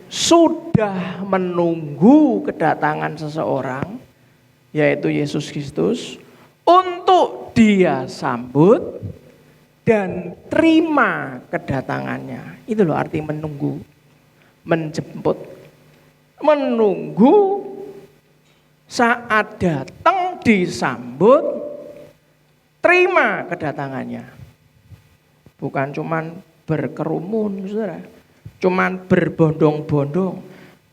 sudah menunggu kedatangan seseorang, yaitu Yesus Kristus, untuk dia sambut dan terima kedatangannya. Itu loh arti menunggu, menjemput. Menunggu saat datang disambut, terima kedatangannya. Bukan cuman berkerumun, saudara. Cuman berbondong-bondong.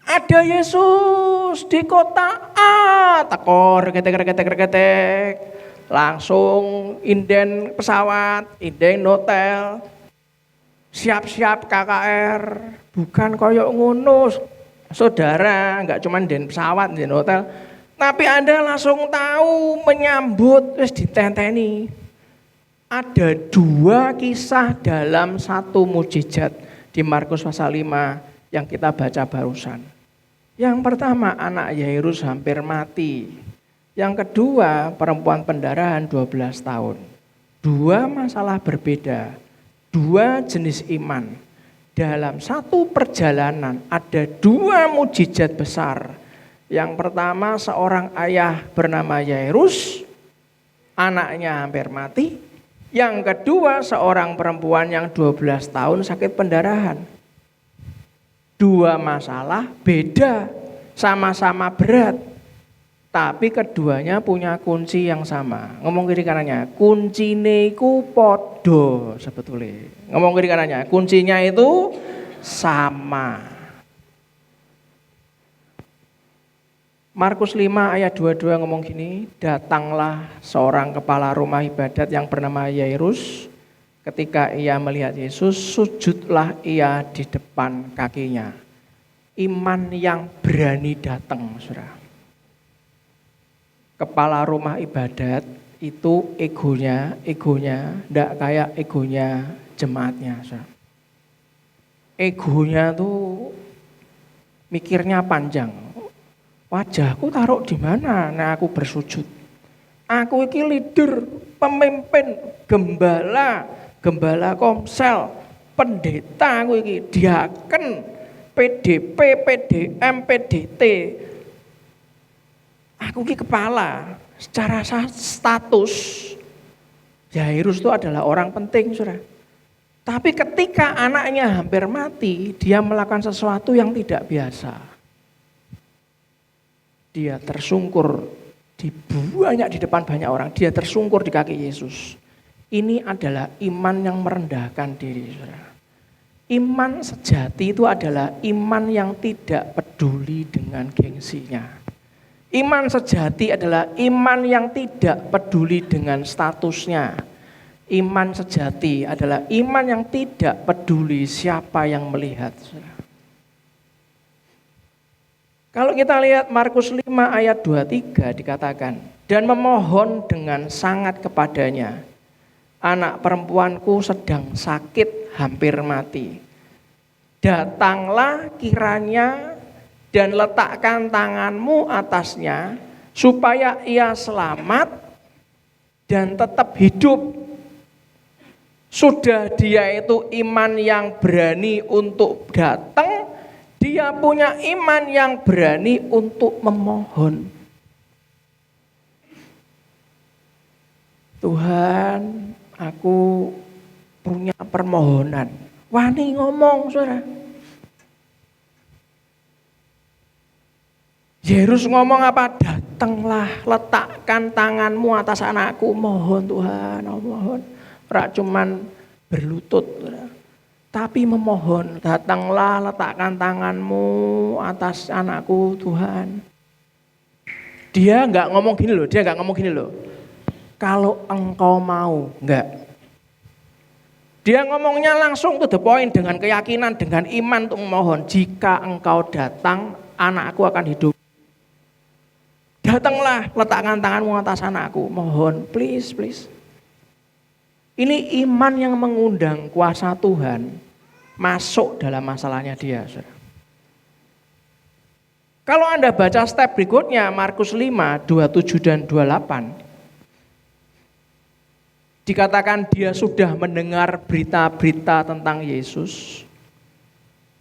Ada Yesus di kota A, tekor, ketek. Langsung inden pesawat, inden hotel. Siap-siap KKR. Bukan koyok ngono, saudara. Enggak cuman inden pesawat, inden hotel. Tapi Anda langsung tahu menyambut, wis ditenteni. Ada 2 kisah dalam 1 mukjizat di Markus pasal 5 yang kita baca barusan. Yang pertama, anak Yairus hampir mati. Yang kedua, perempuan pendarahan 12 tahun. 2 masalah berbeda, 2 jenis iman. Dalam 1 perjalanan ada 2 mukjizat besar. Yang pertama, seorang ayah bernama Yairus, anaknya hampir mati. Yang kedua, seorang perempuan yang 12 tahun sakit pendarahan. 2 masalah beda, sama-sama berat. Tapi keduanya punya kunci yang sama. Ngomong kiri kanannya, kuncine iku podo sebetulnya. Ngomong kiri kanannya, kuncinya itu sama. Markus 5 ayat 22 ngomong gini, datanglah seorang kepala rumah ibadat yang bernama Yairus. Ketika ia melihat Yesus, sujudlah ia di depan kakinya. Iman yang berani datang, saudara. Kepala rumah ibadat itu egonya enggak kayak egonya jemaatnya, saudara. Egonya tuh mikirnya panjang. Wajahku taruh di mana? Nah, aku bersujud. Aku iki leader, pemimpin, gembala komsel, pendeta aku iki, diaken, PDP, PDM, PDT. Aku iki kepala. Secara status, Yairus itu adalah orang penting, saudara. Tapi ketika anaknya hampir mati, dia melakukan sesuatu yang tidak biasa. Dia tersungkur banyak di depan banyak orang. Dia tersungkur di kaki Yesus. Ini adalah iman yang merendahkan diri, saudara. Iman sejati itu adalah iman yang tidak peduli dengan gengsinya. Iman sejati adalah iman yang tidak peduli dengan statusnya. Iman sejati adalah iman yang tidak peduli siapa yang melihat, saudara. Kalau kita lihat Markus 5 ayat 23 dikatakan, dan memohon dengan sangat kepadanya, anak perempuanku sedang sakit hampir mati. Datanglah kiranya dan letakkan tanganmu atasnya, supaya ia selamat dan tetap hidup. Sudah dia itu iman yang berani untuk datang, dia punya iman yang berani untuk memohon. Tuhan, aku punya permohonan. Wani ngomong, saudara. Yairus ngomong apa? Datanglah, letakkan tanganmu atas anakku. Mohon Tuhan, mohon. Ora cuman berlutut, saudara. Tapi memohon, datanglah letakkan tanganmu atas anakku Tuhan. Dia enggak ngomong gini loh, kalau engkau mau, enggak. Dia ngomongnya langsung to the point dengan keyakinan, dengan iman untuk memohon. Jika engkau datang, anakku akan hidup. Datanglah, letakkan tanganmu atas anakku, mohon, please. Ini iman yang mengundang kuasa Tuhan masuk dalam masalahnya dia, saudara. Kalau Anda baca step berikutnya, Markus 5, 27 dan 28, dikatakan dia sudah mendengar berita-berita tentang Yesus.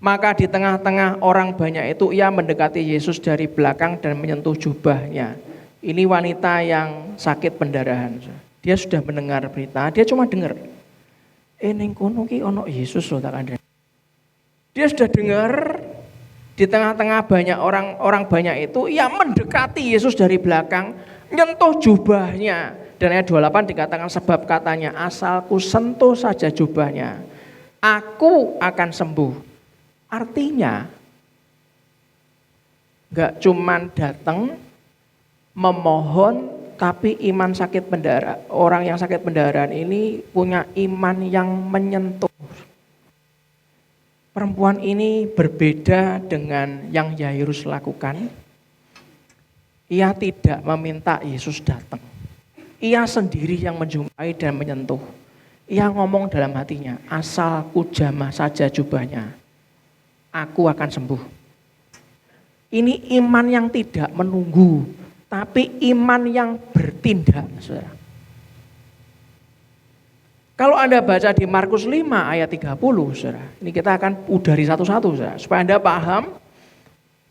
Maka di tengah-tengah orang banyak itu ia mendekati Yesus dari belakang dan menyentuh jubahnya. Ini wanita yang sakit pendarahan. Dia sudah mendengar berita, dia cuma dengar. Ning kono ki ono Yesus loh tak kandhani. Dia sudah dengar di tengah-tengah banyak orang banyak itu, ia mendekati Yesus dari belakang, nyentuh jubahnya. Dan ayat 28 dikatakan sebab katanya asalku sentuh saja jubahnya, aku akan sembuh. Artinya gak cuman datang memohon, tapi iman sakit pendarahan. Orang yang sakit pendarahan ini punya iman yang menyentuh. Perempuan ini berbeda dengan yang Yairus lakukan. Ia tidak meminta Yesus datang. Ia sendiri yang menjumpai dan menyentuh. Ia ngomong dalam hatinya, asal ku jamah saja jubahnya, aku akan sembuh. Ini iman yang tidak menunggu, tapi iman yang bertindak, saudara. Kalau Anda baca di Markus 5 ayat 30, saudara, ini kita akan udari satu-satu, saudara, supaya Anda paham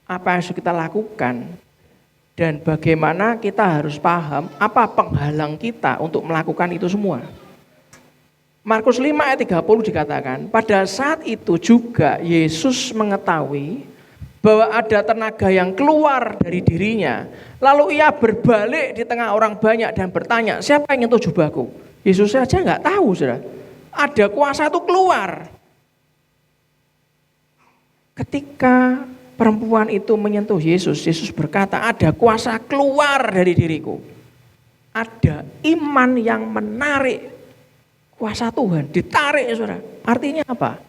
apa yang harus kita lakukan dan bagaimana kita harus paham apa penghalang kita untuk melakukan itu semua. Markus 5 ayat 30 dikatakan, pada saat itu juga Yesus mengetahui bahwa ada tenaga yang keluar dari dirinya. Lalu ia berbalik di tengah orang banyak dan bertanya, siapa yang nyentuh jubahku? Yesus saja nggak tahu, saudara. Ada kuasa itu keluar. Ketika perempuan itu menyentuh Yesus, Yesus berkata, ada kuasa keluar dari diriku. Ada iman yang menarik kuasa Tuhan, ditarik, saudara. Artinya apa?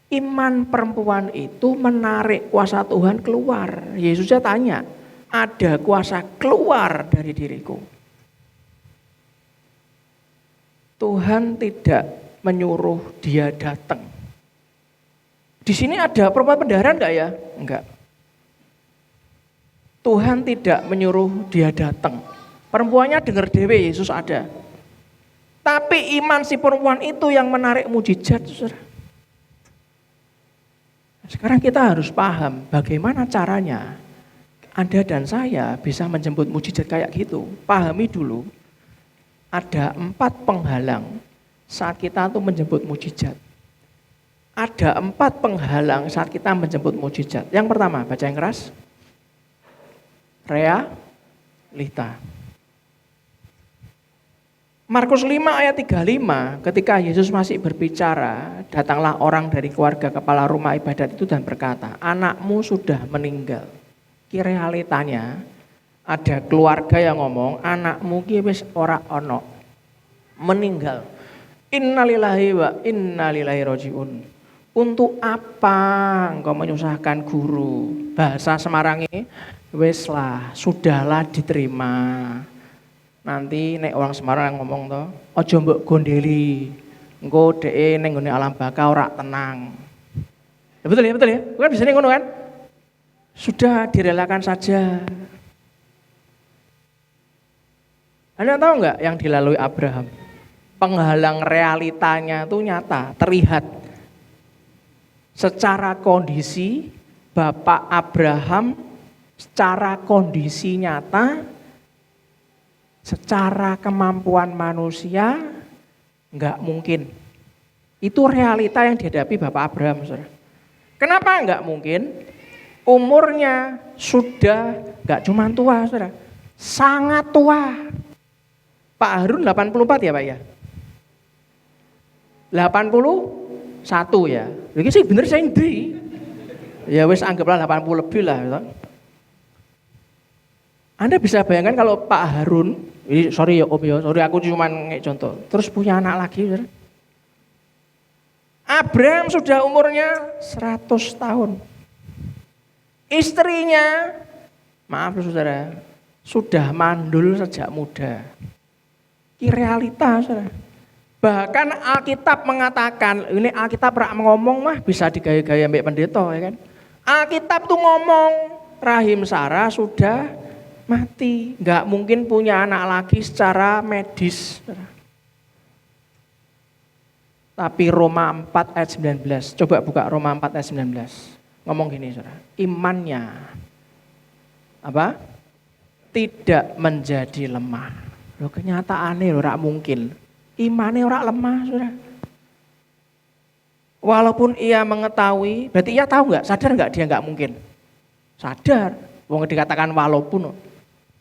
Iman perempuan itu menarik kuasa Tuhan keluar. Yesusnya tanya, ada kuasa keluar dari diriku. Tuhan tidak menyuruh dia datang. Di sini ada perempuan pendarahan enggak ya? Enggak. Tuhan tidak menyuruh dia datang. Perempuannya dengar dewe Yesus ada. Tapi iman si perempuan itu yang menarik mujizat, saudara. Sekarang kita harus paham bagaimana caranya Anda dan saya bisa menjemput mujizat kayak gitu. Pahami dulu, ada 4 penghalang saat kita tuh menjemput mujizat. Ada 4 penghalang saat kita menjemput mujizat. Yang pertama, baca yang keras. Realita. Markus 5 ayat 35, ketika Yesus masih berbicara, datanglah orang dari keluarga kepala rumah ibadat itu dan berkata, anakmu sudah meninggal. Ki realitanya, ada keluarga yang ngomong, anakmu ki wis ora ono, meninggal. Innalillahi wa innalillahi rajiun. Untuk apa engkau menyusahkan guru? Bahasa Semarangnya, wis lah, sudahlah diterima. Nanti nek orang Semarang ngomong to, aja mbok gondeli. Engko dhek ning nggone alam baka ora tenang. Ya betul ya. Bukan bisa ngono kan? Sudah direlakan saja. Anda tahu enggak yang dilalui Abraham? Penghalang realitanya itu nyata, terlihat. Secara kondisi Bapak Abraham, secara kondisi nyata, secara kemampuan manusia enggak mungkin. Itu realita yang dihadapi Bapak Abraham, saudara. Kenapa enggak mungkin? Umurnya sudah enggak cuma tua, saudara. Sangat tua. Pak Harun 84 ya Pak ya? 81 ya. Ini sih bener saya ini. Ya wis anggaplah 80 lebih lah. Gitu. Anda bisa bayangkan kalau Pak Harun, ini sorry ya Om ya, sorry aku cuma ngek contoh, terus punya anak lagi. Saudara. Abraham sudah umurnya 100 tahun. Istrinya, maaf saudara, sudah mandul sejak muda. Ini realita saudara. Bahkan Alkitab mengatakan, ini Alkitab ngomong mah bisa digaya-gaya mbak pendeta ya kan. Alkitab tuh ngomong, rahim Sarah sudah mati, nggak mungkin punya anak lagi secara medis. Tapi Roma 4 ayat 19, coba buka Roma 4 ayat 19. Ngomong gini saudara, imannya apa? Tidak menjadi lemah. Loh kenyataannya loh rak mungkin. Imannya ora lemah saudara. Walaupun ia mengetahui, berarti ia tahu nggak? Sadar nggak dia nggak mungkin? Sadar. Wong dikatakan walaupun.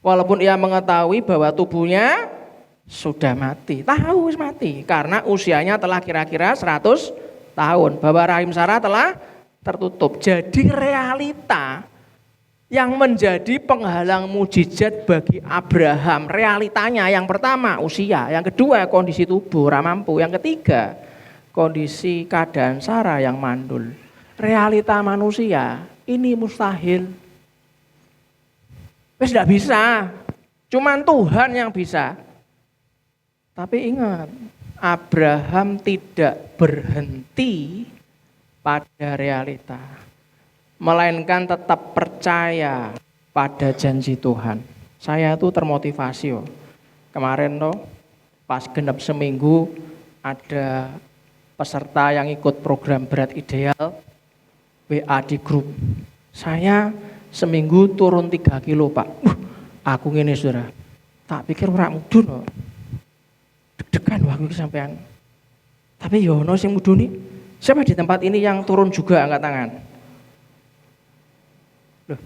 Walaupun ia mengetahui bahwa tubuhnya sudah mati. Tahu wis mati karena usianya telah kira-kira 100 tahun. Bahwa rahim Sarah telah tertutup. Jadi realita yang menjadi penghalang mujizat bagi Abraham, realitanya yang pertama usia, yang kedua kondisi tubuh ora mampu, yang ketiga kondisi keadaan Sarah yang mandul. Realita manusia ini mustahil. Wis tidak bisa. Cuman Tuhan yang bisa. Tapi ingat, Abraham tidak berhenti pada realita, melainkan tetap percaya pada janji Tuhan. Saya itu termotivasi kemarin pas genap seminggu ada peserta yang ikut program berat ideal WA di grup. Saya seminggu turun 3 kilo Pak. Aku ngene saudara, tak pikir ora mudun kok. Deg-degan aku sampean. Tapi yono sing muduni. Siapa di tempat ini yang turun juga angkat tangan? Loh,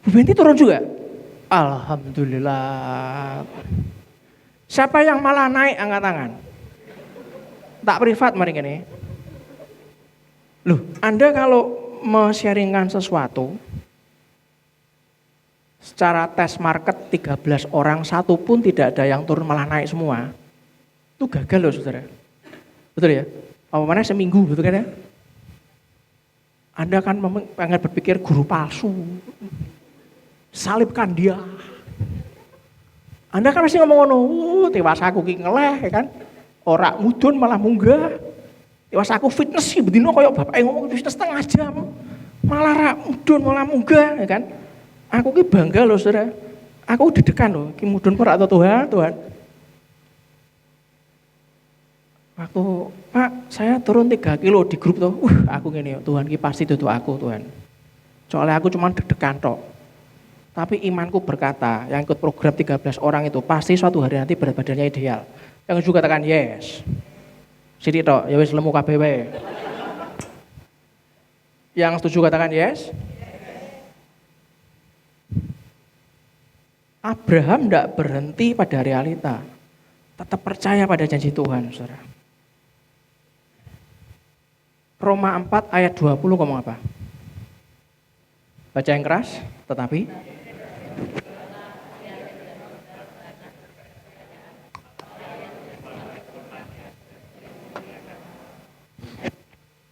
Bu Benti turun juga? Alhamdulillah. Siapa yang malah naik angkat tangan? Tak privat mari ini. Loh, Anda kalau men-sharingkan sesuatu secara tes market 13 orang, satu pun tidak ada yang turun malah naik semua. Itu gagal loh saudara. Betul ya? Apa mana seminggu gitu kan ya? Anda kan pengen berpikir guru palsu, salibkan dia. Anda kan pasti ngomong tewas aku ki ngeleh kan, ora mudun malah munggah. Tewas aku fitness sih, bedino koyok bapak ngomong fitness setengah jam, malah ora mudun malah munggah, ya kan? Aku ki bangga loh saudara, aku deg-degan loh, ki mudun per atau Tuhan. Waktu Pak, saya turun 3 kilo di grup tuh. Aku gini, Tuhan ki pasti duduk aku Tuhan. Soalnya aku cuma deg-degan tok. Tapi imanku berkata, yang ikut program 13 orang itu pasti suatu hari nanti berat badannya ideal. Yang juga katakan yes. Sidi tok, ya wis lemu kabeh wae. Yang setuju katakan yes. Abraham tidak berhenti pada realita. Tetap percaya pada janji Tuhan, saudara. Roma 4 ayat 20 ngomong apa? Baca yang keras, tetapi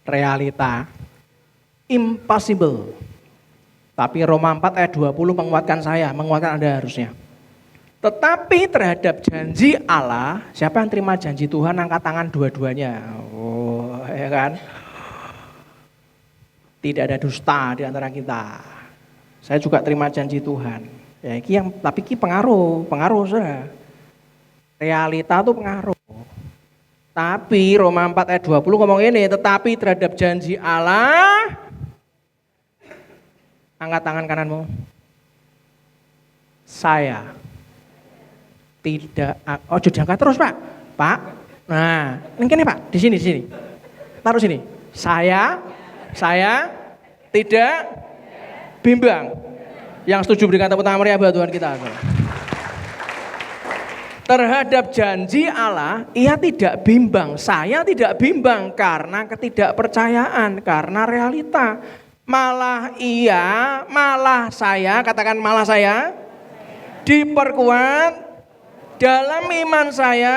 realita impossible. Tapi Roma 4 ayat 20 menguatkan saya, menguatkan Anda harusnya. Tetapi terhadap janji Allah, siapa yang terima janji Tuhan angkat tangan dua-duanya. Oh, ya kan? Tidak ada dusta di antara kita. Saya juga terima janji Tuhan. Ya, tapi ini pengaruh saudara. Realita itu pengaruh. Tapi Roma 4 ayat 20 ngomong ini, tetapi terhadap janji Allah, angkat tangan kananmu. Saya tidak, diangkat terus Pak. Pak, nah ini Pak, di sini. Taruh sini. Saya tidak bimbang. Yang setuju berikan tepuk tangan meriah buat Tuhan kita. Terhadap janji Allah, ia tidak bimbang. Saya tidak bimbang karena ketidakpercayaan, karena realita. Malah saya, katakan malah saya, diperkuat dalam iman saya,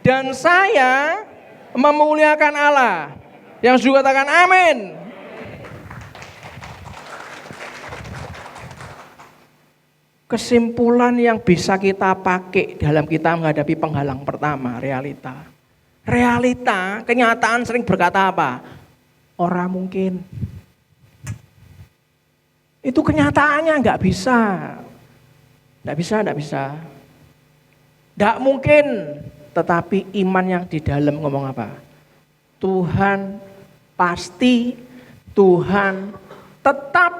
dan saya memuliakan Allah. Yang juga katakan amin. Kesimpulan yang bisa kita pakai dalam kita menghadapi penghalang pertama, realita. Realita, kenyataan sering berkata apa? Ora mungkin. Itu kenyataannya nggak bisa. Nggak mungkin. Tetapi iman yang di dalam ngomong apa? Tuhan pasti, Tuhan tetap,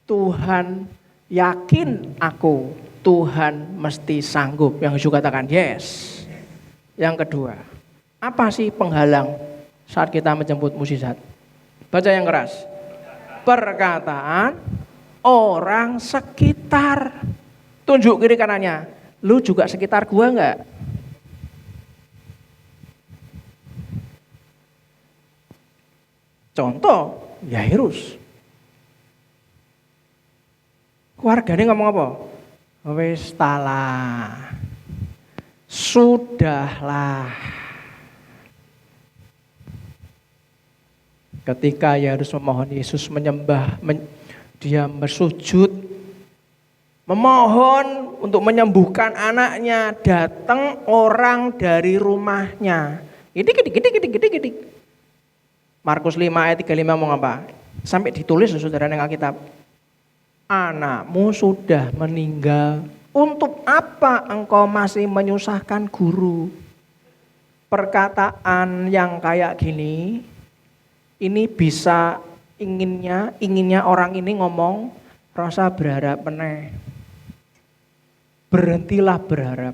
Tuhan yakin aku, Tuhan mesti sanggup. Yang juga katakan yes. Yang kedua, apa sih penghalang saat kita menjemput mukjizat? Baca yang keras. Perkataan orang sekitar. Tunjuk kiri kanannya. Lu juga sekitar gua enggak? Contoh, Yairus. Keluarganya ngomong apa? Wis talah. Sudahlah. Ketika Yairus memohon Yesus menyembah, dia bersujud, memohon untuk menyembuhkan anaknya, datang orang dari rumahnya. Gidik. Markus 5 ayat 35 ngomong apa? Sampai ditulis saudara yang Alkitab. Anakmu sudah meninggal. Untuk apa engkau masih menyusahkan guru? Perkataan yang kayak gini, ini bisa inginnya orang ini ngomong, rasa berharap meneh. Berhentilah berharap.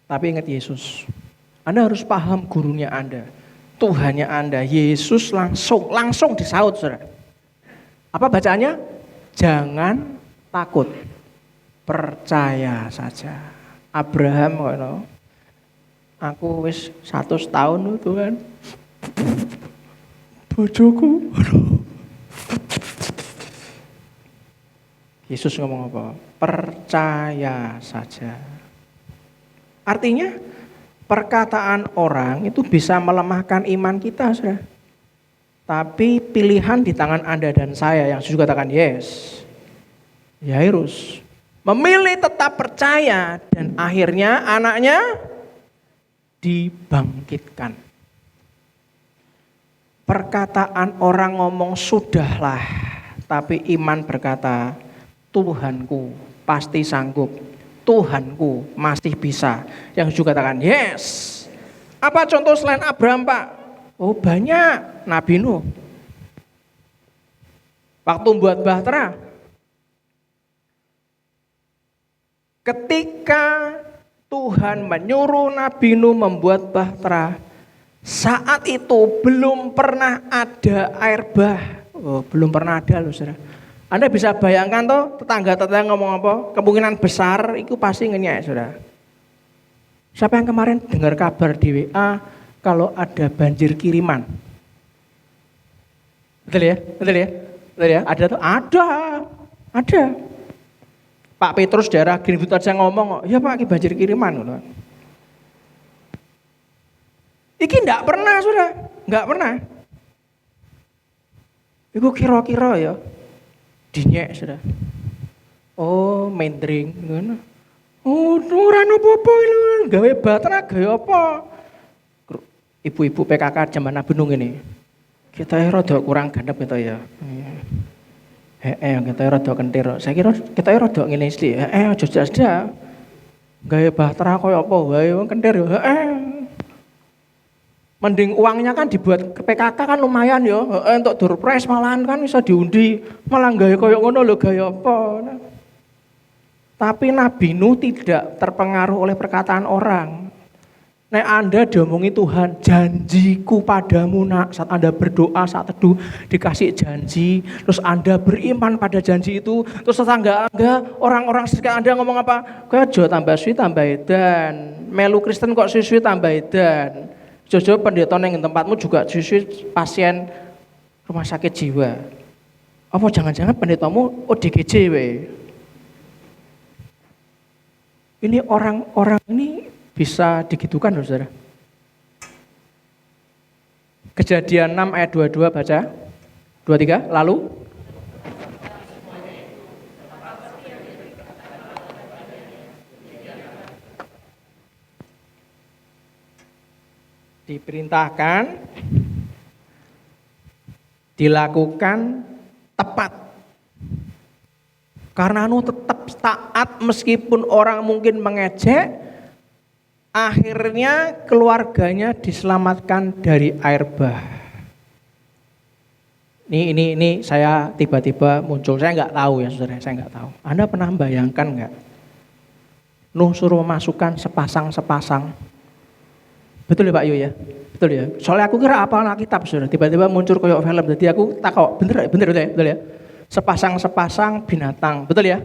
Tapi ingat Yesus. Anda harus paham gurunya Anda. Tuhannya Anda, Yesus langsung disaut, saudara. Apa bacaannya? Jangan takut, percaya saja. Abraham, aku wis 100 tahun Tuhan. Bojoku, Yesus ngomong apa? Percaya saja. Artinya, perkataan orang itu bisa melemahkan iman kita, saudara. Tapi pilihan di tangan Anda dan saya yang juga katakan yes. Yairus memilih tetap percaya dan akhirnya anaknya dibangkitkan. Perkataan orang ngomong sudahlah, tapi iman berkata Tuhanku pasti sanggup. Tuhanku masih bisa. Yang juga katakan yes. Apa contoh selain Abraham, Pak? Oh banyak. Nabi Nuh. Waktu buat bahtera. Ketika Tuhan menyuruh Nabi Nuh membuat bahtera, saat itu belum pernah ada air bah. Oh, belum pernah ada loh, saudara. Anda bisa bayangkan toh tetangga-tetangga ngomong apa? Kemungkinan besar itu pasti ngenyek, saudara. Siapa yang kemarin dengar kabar di WA kalau ada banjir kiriman? Betul ya? Ada tuh? Ada. Pak Petrus daerah Greenwood aja ngomong, ya Pak, ini banjir kiriman. Iki enggak pernah, saudara. Enggak pernah. Iku kira-kira ya. Dinyek sudah. Oh, mendring ngono. Oh, ora apa-apa lho, gawe bahtera gawe apa? Ibu-ibu PKK zaman Nabi Nuh ini. Kita rada kurang gandep gitu ya. Kita rada kentir. Saya kira kita rada ngene iki. Aja jajah. Gawe bahtera koyo apa wae wong kentir ya. Mending uangnya kan dibuat ke PKK kan lumayan ya. Untuk durpres malahan kan bisa diundi. Malah gaya koyo ngono lho gaya apa. Tapi Nabi Nuh tidak terpengaruh oleh perkataan orang. Nek Anda diomongi Tuhan, janjiku padamu nak, saat Anda berdoa, saat teduh dikasih janji, terus Anda beriman pada janji itu, terus tetangga Anda, orang-orang sekitar Anda ngomong apa? Kok aja tambah suwi tambah edan, melu Kristen kok suwi tambah edan. Jojo pendeta yang tempatmu juga suwi pasien rumah sakit jiwa. Apa jangan-jangan pendetamu ODGJ we? Ini orang-orang ini bisa digitukan loh, saudara. Kejadian 6 ayat 22 baca. 23, lalu diperintahkan, dilakukan tepat. Karena Nuh tetap taat meskipun orang mungkin mengejek, akhirnya keluarganya diselamatkan dari air bah. Ini saya tiba-tiba muncul, saya nggak tahu ya saudara, saya nggak tahu. Anda pernah bayangkan nggak? Nuh suruh memasukkan sepasang-sepasang. Betul ya Pak Yu ya? Betul ya? Soalnya aku kira apa Alkitab saudara, tiba-tiba muncul kayak film, jadi aku takut, bener ya? Sepasang-sepasang binatang, betul ya?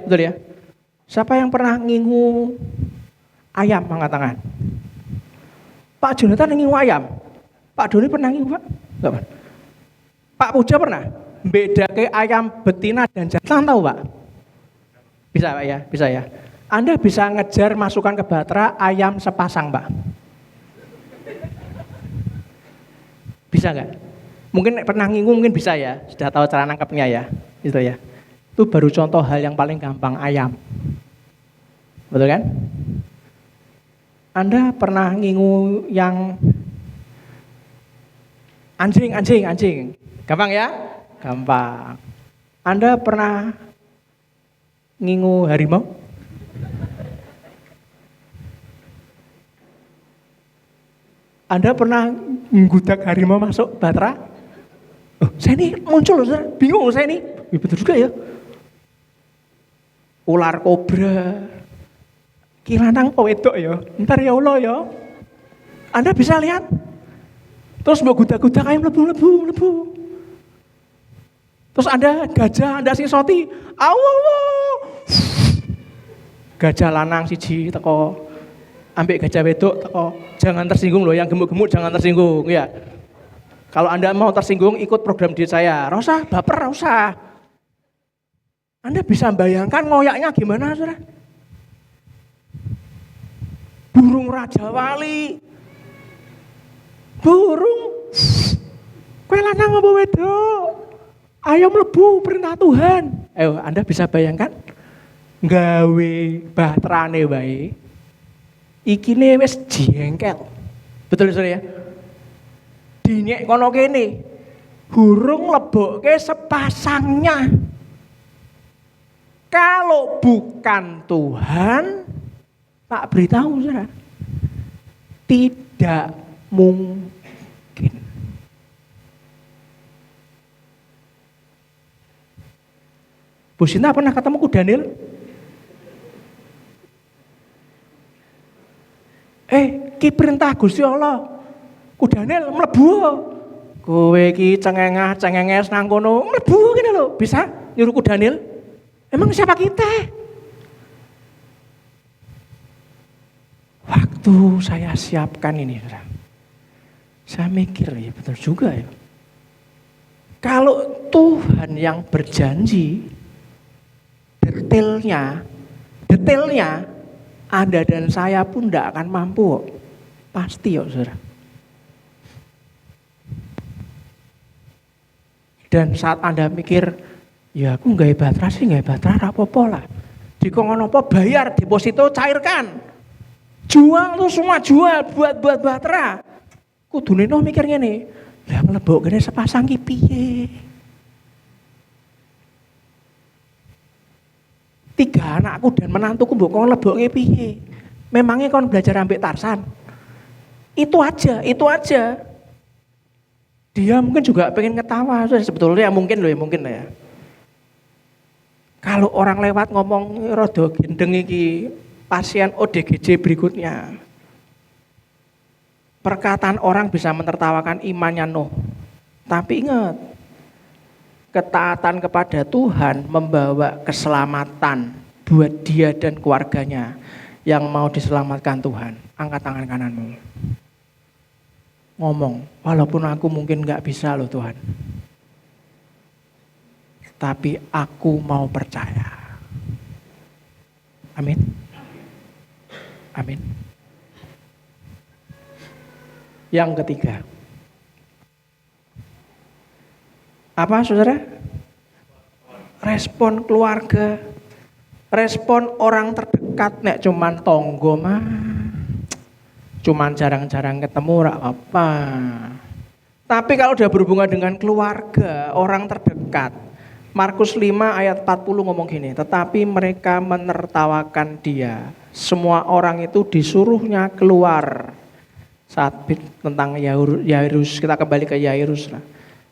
Siapa yang pernah ngingu ayam angkat tangan? Pak Jonathan ngingu ayam. Pak Doni pernah ngingu, Pak? Enggak, Pak. Pak Puja pernah? Bedake ayam betina dan jantan tahu, Pak? Bisa, Pak ya? Bisa ya. Anda bisa ngejar masukkan ke Batra ayam sepasang, Pak. Bisa nggak? Mungkin pernah ngingu, mungkin bisa ya. Sudah tahu cara nangkapnya ya. Gitu ya. Itu baru contoh hal yang paling gampang, ayam. Betul kan? Anda pernah ngingu yang anjing. Gampang ya? Gampang. Anda pernah ngingu harimau? Anda pernah menggudak harimau masuk Batra? Oh, saya ini muncul loh, saudara. Bingung loh saya ini. Ya, betul juga ya. Ular kobra. Kilanang wedok ya. Ntar ya Allah ya. Anda bisa lihat. Terus mau gudak-gudak ayam lebu. Terus Anda gajah, Anda sisoti. Allah. Gajah lanang siji teko. Ambek gajah wedok teko. Jangan tersinggung loh, yang gemuk-gemuk jangan tersinggung ya. Kalau Anda mau tersinggung ikut program di saya. Rasa baper, rasa. Anda bisa bayangkan ngoyaknya gimana, saudara? Burung Raja Wali. Burung. Kowe lanang apa wedok? Ayam lebu perintah Tuhan. Ayo, Anda bisa bayangkan gawe batrane wae. Ikine wis jengkel. Betul saudara ya? Dinyek kono kene. Burung lebokke sepasangnya. Kalau bukan Tuhan, tak beritahu saudara. Tidak mungkin. Bu Sinta pernah ketemu ku Daniel? Ki perintah Gusti Allah. Ku Daniel mlebu. Kowe ki cengenges nang kono, mlebu ngene lho. Bisa nyuruh ku Daniel? Emang siapa kita? Waktu saya siapkan ini, saudara. Saya mikir, ya betul juga ya. Kalau Tuhan yang berjanji, detailnya, Anda dan saya pun tidak akan mampu. Pasti ya saudara. Dan saat Anda mikir, ya aku nggak batra sih, nggak batra apa-apa lah. Dikongkon apa bayar, deposito cairkan. Jual tuh semua jual buat batra. Kudune no mikirnya nih, lah mlebok kene sepasang ki piye? 3 anakku dan menantuku mbok kon lebokke piye? Memangnya kon belajar ambek Tarsan? Itu aja. Dia mungkin juga pengen ketawa, sebetulnya mungkin lah ya. Kalau orang lewat ngomong rodo gendeng iki pasien ODGJ berikutnya. Perkataan orang bisa menertawakan imannya Nuh. Tapi ingat, ketaatan kepada Tuhan membawa keselamatan buat dia dan keluarganya yang mau diselamatkan Tuhan. Angkat tangan kananmu. Ngomong, walaupun aku mungkin gak bisa loh Tuhan. Tapi aku mau percaya. Amin. Amin. Yang ketiga. Apa saudara? Respon keluarga. Respon orang terdekat. Nek cuman tonggo mah. Cuman jarang-jarang ketemu rak apa. Tapi kalau udah berhubungan dengan keluarga, orang terdekat. Markus 5 ayat 40 ngomong gini, tetapi mereka menertawakan dia. Semua orang itu disuruhnya keluar. Saat tentang Yairus, kita kembali ke Yairus lah.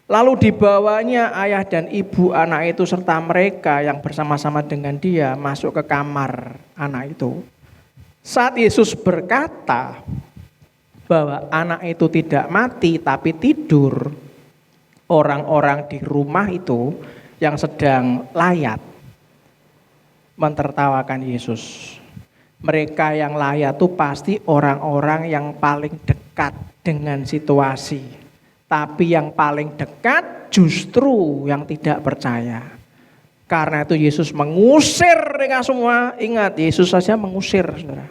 Lalu dibawanya ayah dan ibu anak itu serta mereka yang bersama-sama dengan dia masuk ke kamar anak itu. Saat Yesus berkata bahwa anak itu tidak mati tapi tidur, orang-orang di rumah itu yang sedang layat mentertawakan Yesus. Mereka yang layak itu pasti orang-orang yang paling dekat dengan situasi. Tapi yang paling dekat justru yang tidak percaya. Karena itu Yesus mengusir mereka semua. Ingat, Yesus saja mengusir, saudara.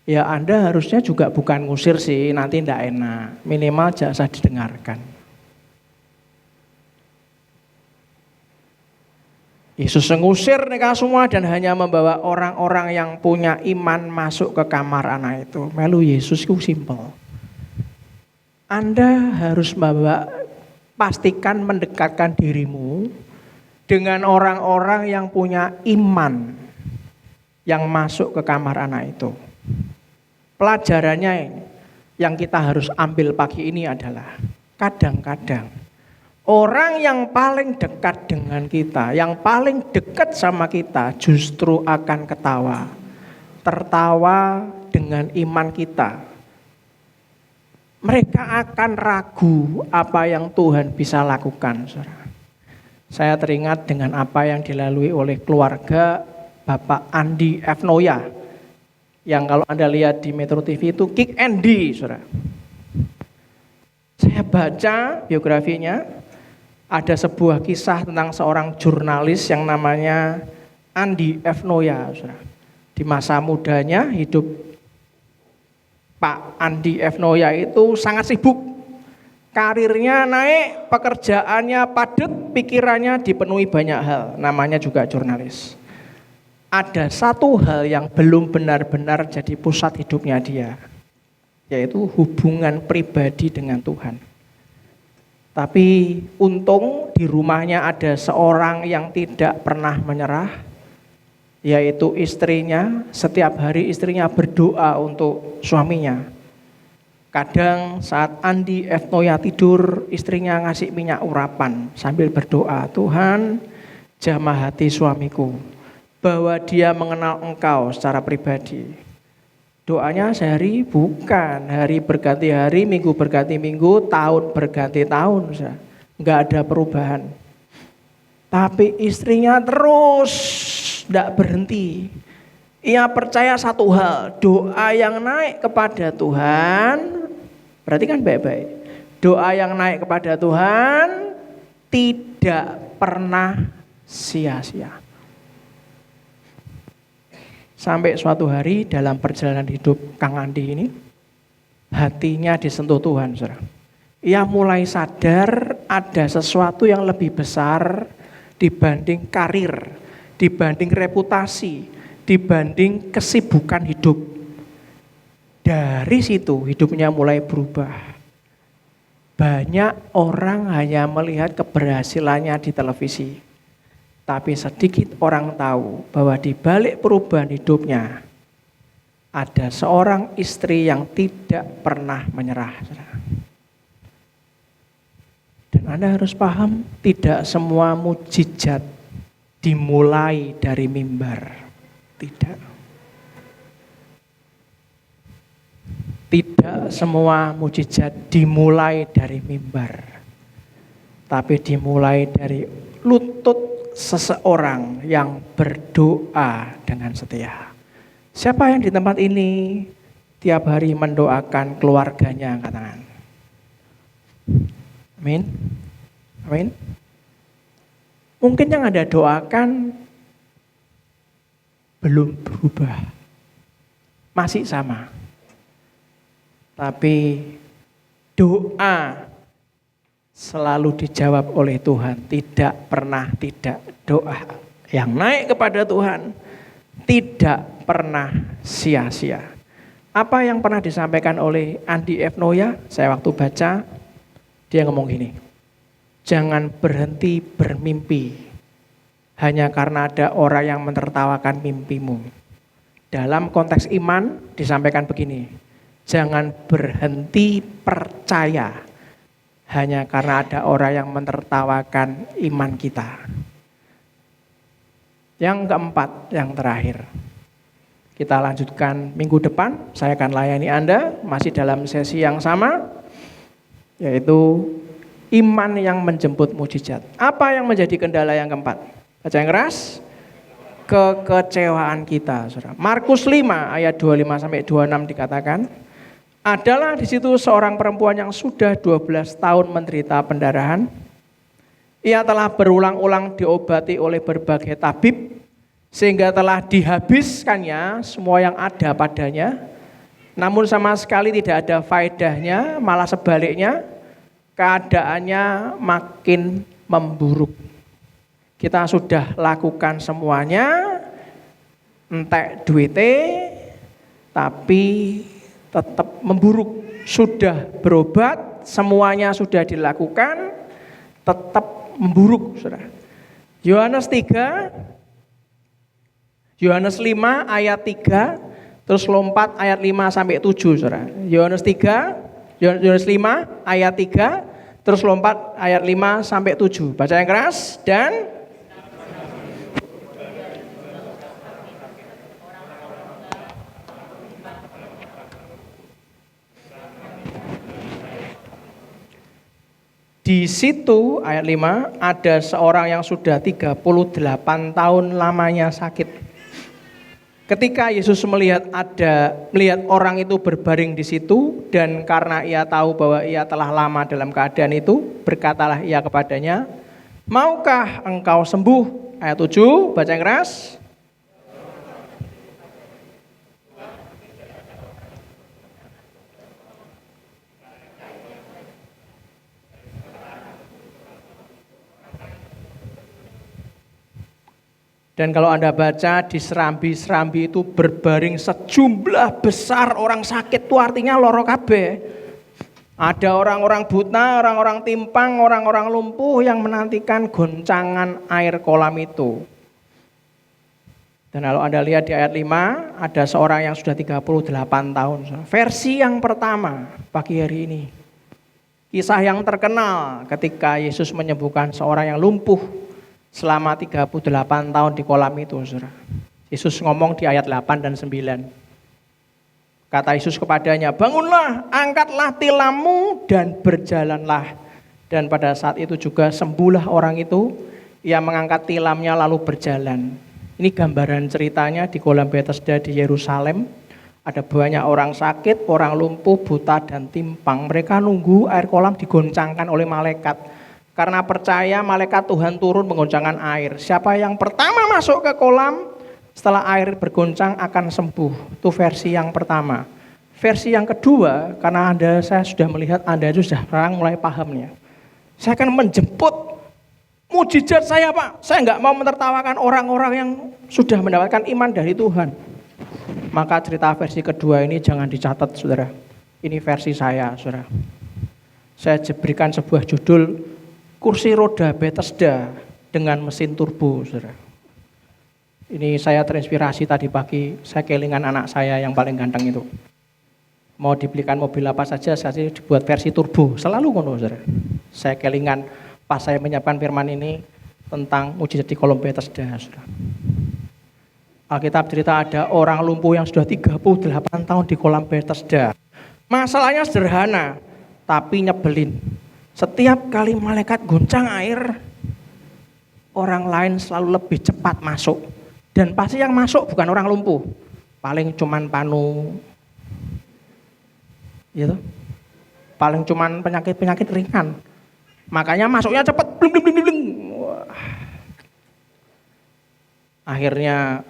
Ya Anda harusnya juga bukan ngusir sih, nanti tidak enak. Minimal jasa didengarkan. Yesus mengusir mereka semua dan hanya membawa orang-orang yang punya iman masuk ke kamar anak itu. Melu Yesus itu simpel. Anda harus pastikan mendekatkan dirimu dengan orang-orang yang punya iman yang masuk ke kamar anak itu. Pelajarannya yang kita harus ambil pagi ini adalah kadang-kadang orang yang paling dekat dengan kita, yang paling dekat sama kita justru akan ketawa. Tertawa dengan iman kita. Mereka akan ragu apa yang Tuhan bisa lakukan. Saudara. Saya teringat dengan apa yang dilalui oleh keluarga Bapak Andi F. Noya. Yang kalau Anda lihat di Metro TV itu Kick Andy. Saudara. Saya baca biografinya. Ada sebuah kisah tentang seorang jurnalis yang namanya Andi F. Noya. Di masa mudanya hidup Pak Andi F. Noya itu sangat sibuk. Karirnya naik, pekerjaannya padat, pikirannya dipenuhi banyak hal. Namanya juga jurnalis. Ada satu hal yang belum benar-benar jadi pusat hidupnya dia. Yaitu hubungan pribadi dengan Tuhan. Tapi untung di rumahnya ada seorang yang tidak pernah menyerah, yaitu istrinya. Setiap hari istrinya berdoa untuk suaminya. Kadang saat Andi F. Noya tidur, istrinya ngasih minyak urapan sambil berdoa, Tuhan jamah hati suamiku, bahwa dia mengenal Engkau secara pribadi. Doanya sehari bukan, hari berganti hari, minggu berganti minggu, tahun berganti tahun. Enggak ada perubahan. Tapi istrinya terus tidak berhenti. Ia percaya satu hal, doa yang naik kepada Tuhan, berarti kan baik-baik. Doa yang naik kepada Tuhan tidak pernah sia-sia. Sampai suatu hari dalam perjalanan hidup Kang Andi ini, hatinya disentuh Tuhan. Saudara. Ia mulai sadar ada sesuatu yang lebih besar dibanding karir, dibanding reputasi, dibanding kesibukan hidup. Dari situ hidupnya mulai berubah. Banyak orang hanya melihat keberhasilannya di televisi. Tapi sedikit orang tahu bahwa di balik perubahan hidupnya ada seorang istri yang tidak pernah menyerah. Dan Anda harus paham, tidak semua mukjizat dimulai dari mimbar. Tidak. Tidak semua mukjizat dimulai dari mimbar. Tapi dimulai dari lutut seseorang yang berdoa dengan setia. Siapa yang di tempat ini tiap hari mendoakan keluarganya, angkat tangan. Amin. Amin. Mungkin yang Anda doakan belum berubah. Masih sama. Tapi doa selalu dijawab oleh Tuhan, tidak pernah tidak. Doa yang naik kepada Tuhan tidak pernah sia-sia. Apa yang pernah disampaikan oleh Andi F. Noya, saya waktu baca, dia ngomong gini, jangan berhenti bermimpi hanya karena ada orang yang menertawakan mimpimu. Dalam konteks iman disampaikan begini, jangan berhenti percaya hanya karena ada orang yang menertawakan iman kita. Yang keempat, yang terakhir. Kita lanjutkan minggu depan, saya akan layani Anda, masih dalam sesi yang sama, yaitu iman yang menjemput mukjizat. Apa yang menjadi kendala yang keempat? Baca yang keras. kekecewaan kita, saudara. Markus 5 ayat 25 sampai 26 dikatakan, adalah di situ seorang perempuan yang sudah 12 tahun menderita pendarahan. Ia telah berulang-ulang diobati oleh berbagai tabib, sehingga telah dihabiskannya semua yang ada padanya. Namun sama sekali tidak ada faedahnya, malah sebaliknya keadaannya makin memburuk. Kita sudah lakukan semuanya, entek duitnya, tapi tetap memburuk. Sudah berobat, semuanya sudah dilakukan, tetap memburuk, saudara. Yohanes 5 ayat 3, terus lompat ayat 5 sampai 7, saudara. Yohanes 5 ayat 3, terus lompat ayat 5 sampai 7. Baca yang keras. Dan di situ ayat 5 ada seorang yang sudah 38 tahun lamanya sakit. Ketika Yesus melihat orang itu berbaring di situ, dan karena ia tahu bahwa ia telah lama dalam keadaan itu, berkatalah ia kepadanya, maukah engkau sembuh? Ayat 7, baca yang keras. Dan kalau Anda baca di serambi-serambi itu berbaring sejumlah besar orang sakit, itu artinya loro kabeh. Ada orang-orang buta, orang-orang timpang, orang-orang lumpuh yang menantikan goncangan air kolam itu. Dan kalau Anda lihat di ayat 5, ada seorang yang sudah 38 tahun. Versi yang pertama pagi hari ini. Kisah yang terkenal ketika Yesus menyembuhkan seorang yang lumpuh selama 38 tahun di kolam itu, saudara. Yesus ngomong di ayat 8 dan 9. Kata Yesus kepadanya, bangunlah, angkatlah tilammu dan berjalanlah. Dan pada saat itu juga sembuhlah orang itu. Ia mengangkat tilamnya lalu berjalan. Ini gambaran ceritanya di kolam Bethesda di Yerusalem. Ada banyak orang sakit, orang lumpuh, buta dan timpang. Mereka nunggu air kolam digoncangkan oleh malaikat. Karena percaya malaikat Tuhan turun menggoncangkan air. Siapa yang pertama masuk ke kolam, setelah air bergoncang akan sembuh. Itu versi yang pertama. Versi yang kedua, karena saya sudah melihat Anda itu sudah mulai pahamnya. Saya akan menjemput mujizat saya, Pak. Saya enggak mau menertawakan orang-orang yang sudah mendapatkan iman dari Tuhan. Maka cerita versi kedua ini jangan dicatat, saudara. Ini versi saya, saudara. Saya berikan sebuah judul, kursi roda Bethesda dengan mesin turbo, saudara. Ini saya terinspirasi tadi pagi, saya kelingan anak saya yang paling ganteng itu. Mau dibelikan mobil apa saja, saya dibuat versi turbo, selalu ngono, saudara. Saya kelingan pas saya menyiapkan firman ini tentang mujizat di kolam Bethesda, saudara. Alkitab cerita ada orang lumpuh yang sudah 38 tahun di kolam Bethesda. Masalahnya sederhana, tapi nyebelin. Setiap kali malaikat goncang air, orang lain selalu lebih cepat masuk. Dan pasti yang masuk bukan orang lumpuh. Paling cuman panu. Gitu. Paling cuman penyakit-penyakit ringan. Makanya masuknya cepat. Bling, bling, bling, bling. Akhirnya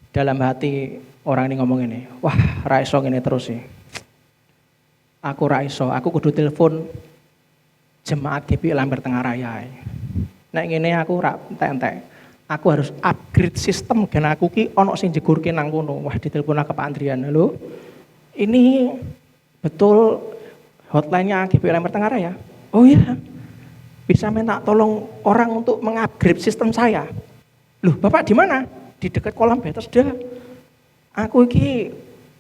dalam hati orang ini ngomong ini, wah raiso ini terus sih. Aku raiso, aku kudu telepon jemaat GPI Lambert Tengah Raya. Nek ngene aku rak entek-entek. Aku harus upgrade sistem gen aku ki ono sing jegurke nang kono. Wah, ditelepon ke Pak Andrian. Halo. Ini betul hotline-nya GPI Lambert Tengah Raya? Oh iya. Bisa minta tolong orang untuk mengupgrade sistem saya. Loh, Bapak di mana? Di dekat kolam Bethesda. Aku iki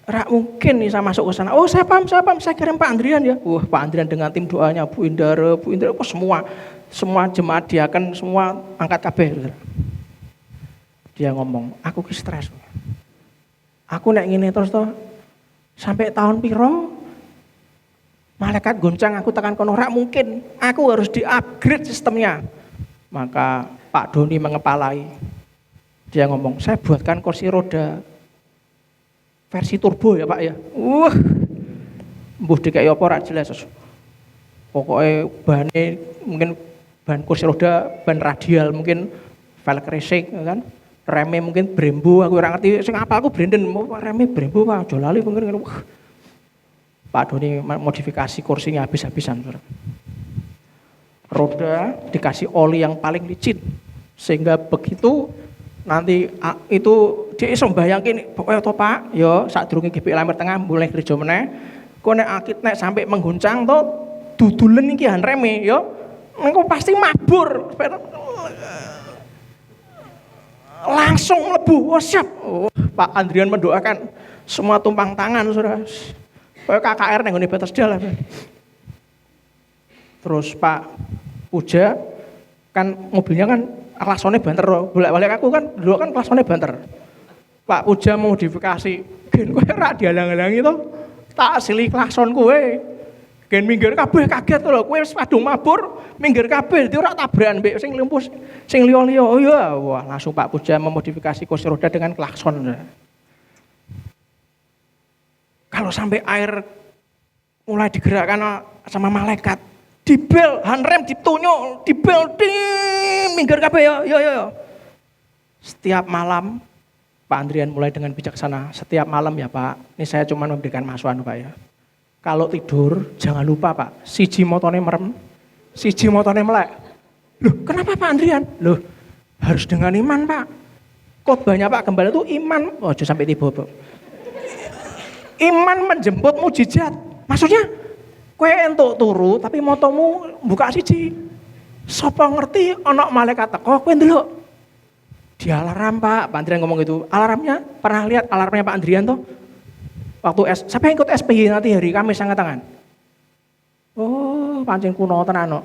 rak mungkin bisa masuk ke sana. Oh saya paham, saya kirim Pak Andrian ya. Wah Pak Andrian dengan tim doanya, Bu Indra, semua jemaat diaken semua angkat kabeh. Dia ngomong, aku ki stres. Aku nek ngene terus toh sampai tahun piro malaikat goncang aku tekan kono rak mungkin. Aku harus di-upgrade sistemnya. Maka Pak Doni mengepalai. Dia ngomong, saya buatkan kursi roda versi turbo ya Pak ya. Mbuh dikai apa ora jelas. Pokoknya bahannya mungkin ban kursi roda, ban radial mungkin velg racing kan. Remnya mungkin Brembo, aku ora ngerti sing apa aku Brandon, remnya Brembo Pak, aja lali mungkin. Pak Doni modifikasi kursinya habis-habisan. Roda dikasih oli yang paling licin sehingga begitu nanti itu dia iso mbayangke pokoknya to Pak ya sadurunge GPI Lamber Tengah mulai kerja meneh kok nek akit nek sampai mengguncang to dudulen iki handreme ya engko pasti mabur langsung mlebu. Oh siap. Oh, Pak Andrian mendoakan semua tumpang tangan Saudara. Kayak KKR nang ngene Bethesda lah. Terus Pak Puja kan mobilnya kan klaksonnya banter, bolak-balik aku kan dulu kan klaksonnya banter. Pak Puja modifikasi, gen kowe ora dihalang-halangi to. Tak asli klakson kowe. Gen minggir kabeh kaget to lho, kowe wis padung mabur, minggir kabeh dadi ora tabrakan mbek sing limpus, sing liya-liya. Oh iya, wah langsung Pak Puja memodifikasi kursi roda dengan klakson. Kalau sampai air mulai digerakkan sama malaikat, dibel, handrem ditunjuk, dibel, minggir kabeh yo. Setiap malam, Pak Andrian mulai dengan bijaksana, setiap malam ya Pak, ini saya cuma memberikan masukan Pak ya. Kalau tidur, jangan lupa Pak, siji motone merem, siji motone melek. Loh kenapa Pak Andrian? Loh harus dengan iman Pak. Khotbahnya Pak Gembala itu iman, oh jangan sampai tiba Pak. Iman menjemput mujizat. Maksudnya, kowe entuk turu tapi motomu buka siji. Sapa ngerti ana malaikat teko kowe ndelok. Di alarm Pak Andrian ngomong gitu. Alarmnya pernah lihat alarmnya Pak Andrian tuh? Waktu siapa yang ikut SPY nanti hari Kamis angkat tangan? Oh, pancen kuno tenan no.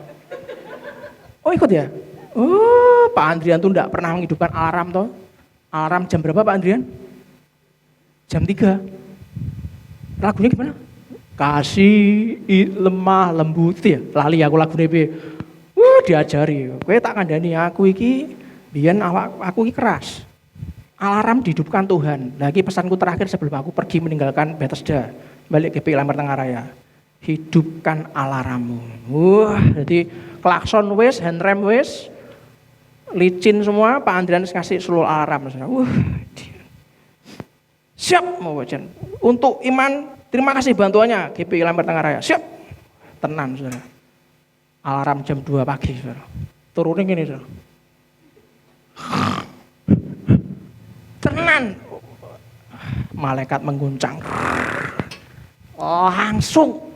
Oh ikut ya? Oh, Pak Andrian tuh enggak pernah menghidupkan alarm toh. Alarm jam berapa Pak Andrian? Jam 3. Lagunya gimana? Kasih lemah lembut ya. Lali aku lagu piye. Diajari. Kowe tak kandhani aku iki biyen aku iki keras. Alarm dihidupkan Tuhan. Lagi pesanku terakhir sebelum aku pergi meninggalkan Bethesda, balik ke GPI Lamber Tengah Raya. Hidupkan alarmmu. Jadi klakson wis, handrem wis, licin semua. Pak Andrian kasih seluruh alarm. Siap mau wajan. Untuk iman, terima kasih bantuannya GPI Lamber Tengah Raya. Siap. Tenan Saudara. Alarm jam 2 pagi Saudara. Turunin gini Saudara. Tenan. Malaikat mengguncang. Langsung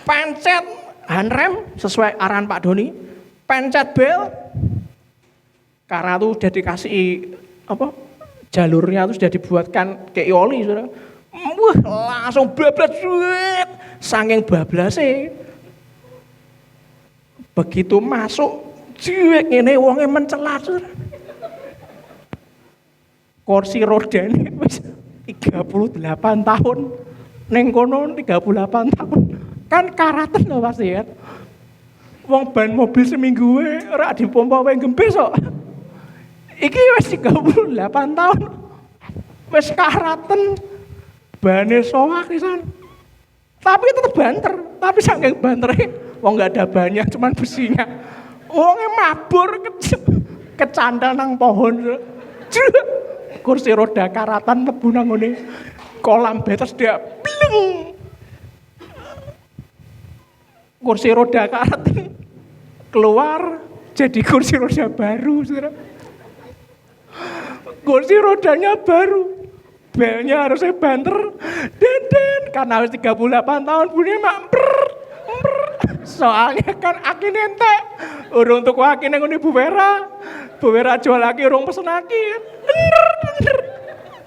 pencet handrem sesuai arahan Pak Doni. Pencet bel. Karena itu udah dikasih apa? Jalurnya itu sudah dibuatkan kayak oli Saudara. Wah, langsung bablas duit. Saking bablasnya. Begitu masuk, cuek ini wongnya mencelat Saudara. Kursi roda ini 38 tahun. Neng kono 38 tahun. Kan karaten loh pasti ya. Wong ban mobil seminggu ora dipompa wae gempes kok. Iki wis 38 tahun. Wis karaten. Bane soak pisan. Tapi tetep banter, tapi saking bantere wong enggak ada banyak cuman besinya. Wonge mabur kecandal nang pohon. Kursi roda karatan mlebu nang ngene kolam Bethesda. Bleng. Kursi roda karatan keluar jadi kursi roda baru, Saudara. Kursi rodanya baru. Belnya harusnya banter. Den karena harus 38 tahun bunyi mak soalnya kan aki nentek. Urung tuku aki nang ngene Bu Vera. Bu Vera jual aki urung pesen aki. Bener.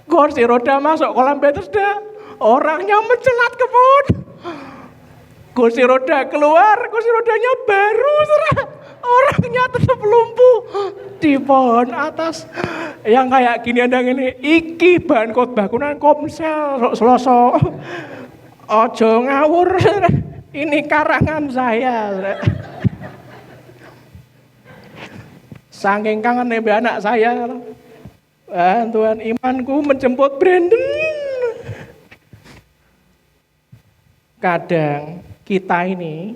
Kursi roda masuk kolam Bethesda. Orangnya mencelat ke pohon. Kursi roda keluar, kursi rodanya baru, Saudara. Orangnya tetap lumpuh di pohon atas. Yang kayak gini ada ini, iki bahan khotbah kunan Komsel Selasa. Ojo ngawur, Saudara. Ini karangan saya, Saudara. Saking kangen nembe anak saya. Bantuan imanku menjemput Brandon. Kadang kita ini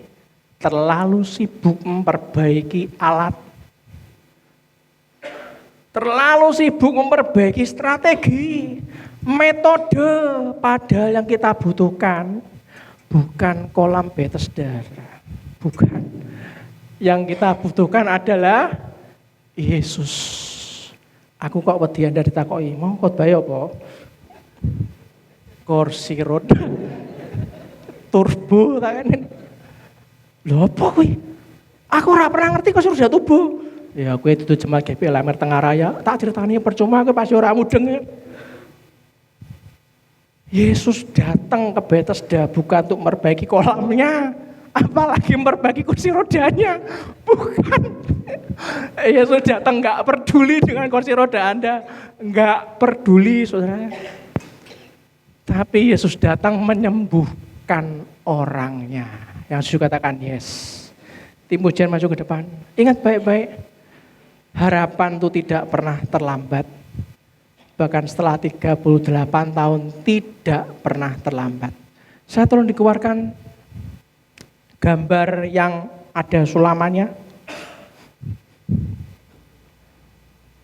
terlalu sibuk memperbaiki alat, terlalu sibuk memperbaiki strategi, metode, padahal yang kita butuhkan bukan kolam Bethesda, bukan. Yang kita butuhkan adalah Yesus. Aku kok wedi Anda ditakoki, mau khotbah apa? Kursi roda. Turbo tak kan. Lho apa kuwi? Aku ora pernah ngerti kursi roda turbo. Ya kowe dudu jemaat GP Lamer Tengah Raya, tak ceritani percuma kowe pasti ora mudeng. Yesus datang ke Bethesda bukan untuk memperbaiki kolamnya, apalagi memperbaiki kursi rodanya. Bukan. Yesus datang enggak peduli dengan kursi roda Anda, enggak peduli saudara. Tapi Yesus datang menyembuhkan orangnya. Yang Yesus katakan yes. Tim pujian masuk ke depan. Ingat baik-baik, harapan itu tidak pernah terlambat. Bahkan setelah 38 tahun tidak pernah terlambat. Saya tolong dikeluarkan gambar yang ada sulamannya.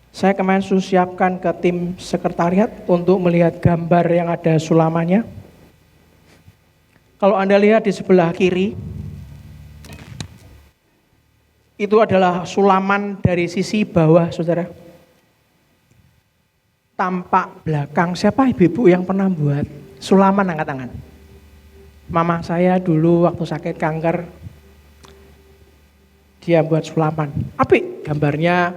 Saya kemarin sudah siapkan ke tim sekretariat untuk melihat gambar yang ada sulamannya. Kalau Anda lihat di sebelah kiri, itu adalah sulaman dari sisi bawah, saudara. Tampak belakang, siapa ibu-ibu yang pernah buat sulaman angkat tangan? Mama saya dulu waktu sakit kanker, dia buat sulaman. Apik, gambarnya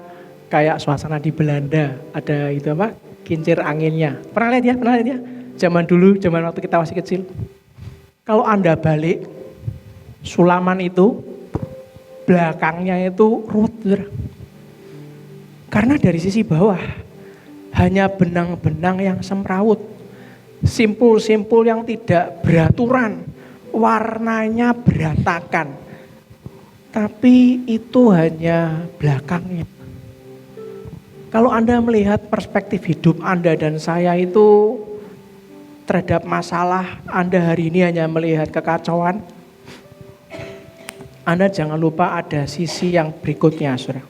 kayak suasana di Belanda, ada itu apa? Kincir anginnya. Pernah lihat ya? Pernah lihat ya? Zaman dulu, zaman waktu kita masih kecil. Kalau Anda balik, sulaman itu belakangnya itu ruwet. Karena dari sisi bawah hanya benang-benang yang semrawut, simpul-simpul yang tidak beraturan, warnanya berantakan. Tapi itu hanya belakangnya. Kalau Anda melihat perspektif hidup Anda dan saya itu terhadap masalah, Anda hari ini hanya melihat kekacauan, Anda jangan lupa ada sisi yang berikutnya, saudara.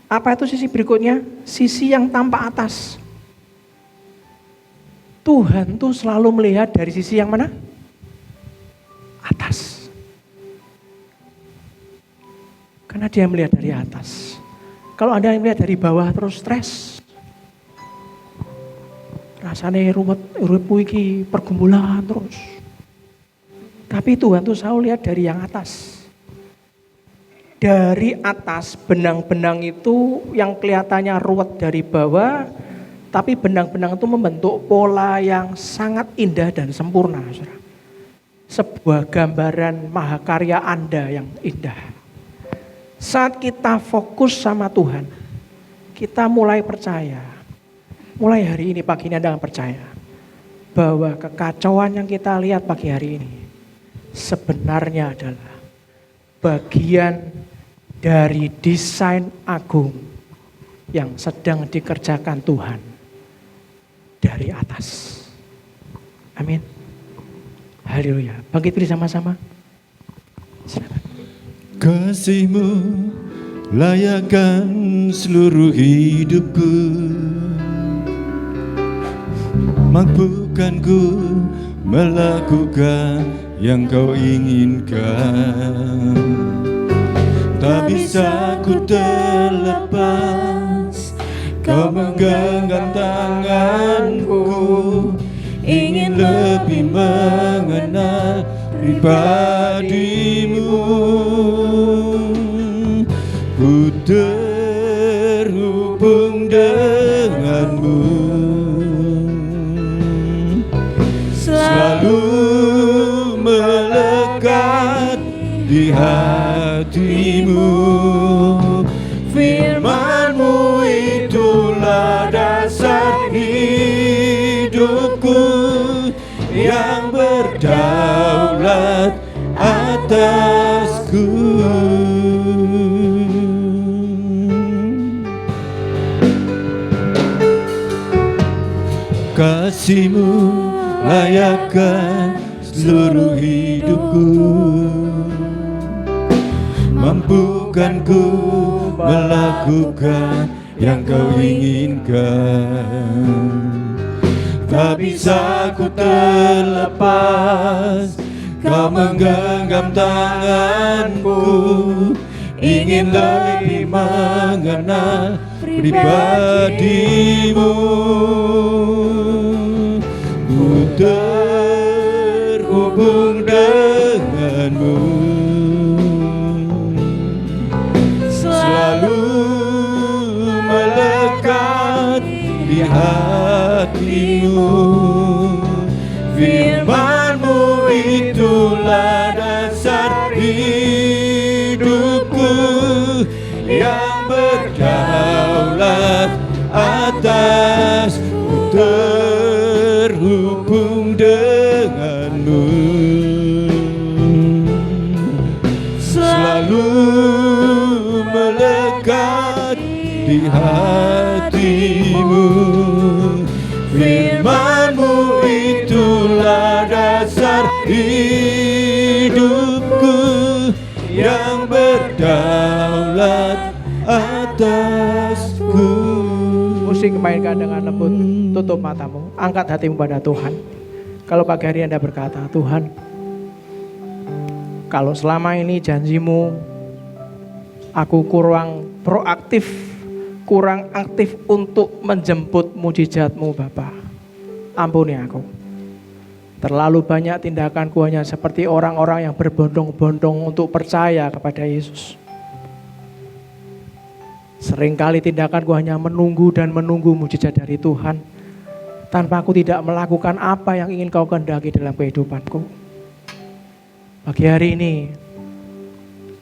Apa itu sisi berikutnya? Sisi yang tampak atas. Tuhan tuh selalu melihat dari sisi yang mana? Atas. Karena dia melihat dari atas. Kalau Anda melihat dari bawah terus stres. Rasanya ruwet iki pergumulan terus. Tapi Tuhan tuh selalu lihat dari yang atas. Dari atas benang-benang itu yang kelihatannya ruwet dari bawah, tapi benang-benang itu membentuk pola yang sangat indah dan sempurna. Saudara. Sebuah gambaran mahakarya Anda yang indah. Saat kita fokus sama Tuhan, kita mulai percaya. Mulai hari ini, pagi ini Anda percaya bahwa kekacauan yang kita lihat pagi hari ini sebenarnya adalah bagian dari desain agung yang sedang dikerjakan Tuhan dari atas. Amin. Haleluya. Bangkit berdiri sama-sama. Silakan. Kasih-Mu layakkan seluruh hidupku, mampukanku melakukan yang Kau inginkan. Tak bisa ku terlepas, Kau menggenggam tanganku, ingin lebih mengenal pribadi-Mu. Ku terhubung dengan-Mu, selalu melekat di hati-Mu. Firman-Mu itulah dasar hidupku yang berdaulat atasku. kasih-Mu layakkan seluruh hidupku. Mampukan ku melakukan yang Kau inginkan. Tak bisa ku terlepas, Kau menggenggam tanganku. Ingin lebih mengenal pribadi-Mu. Ku terhubung dengan-Mu, selalu melekat di hati-Mu. Firman-Mu itulah dasar hidupku, yang berdaulat atas. Ku terhubung dengan-Mu, selalu melekat di hati-Mu. Firman-Mu itulah dasar hidupku, yang berdaulat atasku. Musik mainkan dengan lembut, tutup matamu, angkat hatimu pada Tuhan. Kalau pagi hari Anda berkata, Tuhan, kalau selama ini janji-Mu aku kurang proaktif, kurang aktif untuk menjemput mujizat-Mu Bapa, ampuni aku. Terlalu banyak tindakanku hanya seperti orang-orang yang berbondong-bondong untuk percaya kepada Yesus. Seringkali tindakanku hanya menunggu dan menunggu mujizat dari Tuhan, tanpa aku tidak melakukan apa yang ingin Kau kehendaki dalam kehidupanku. Pagi hari ini,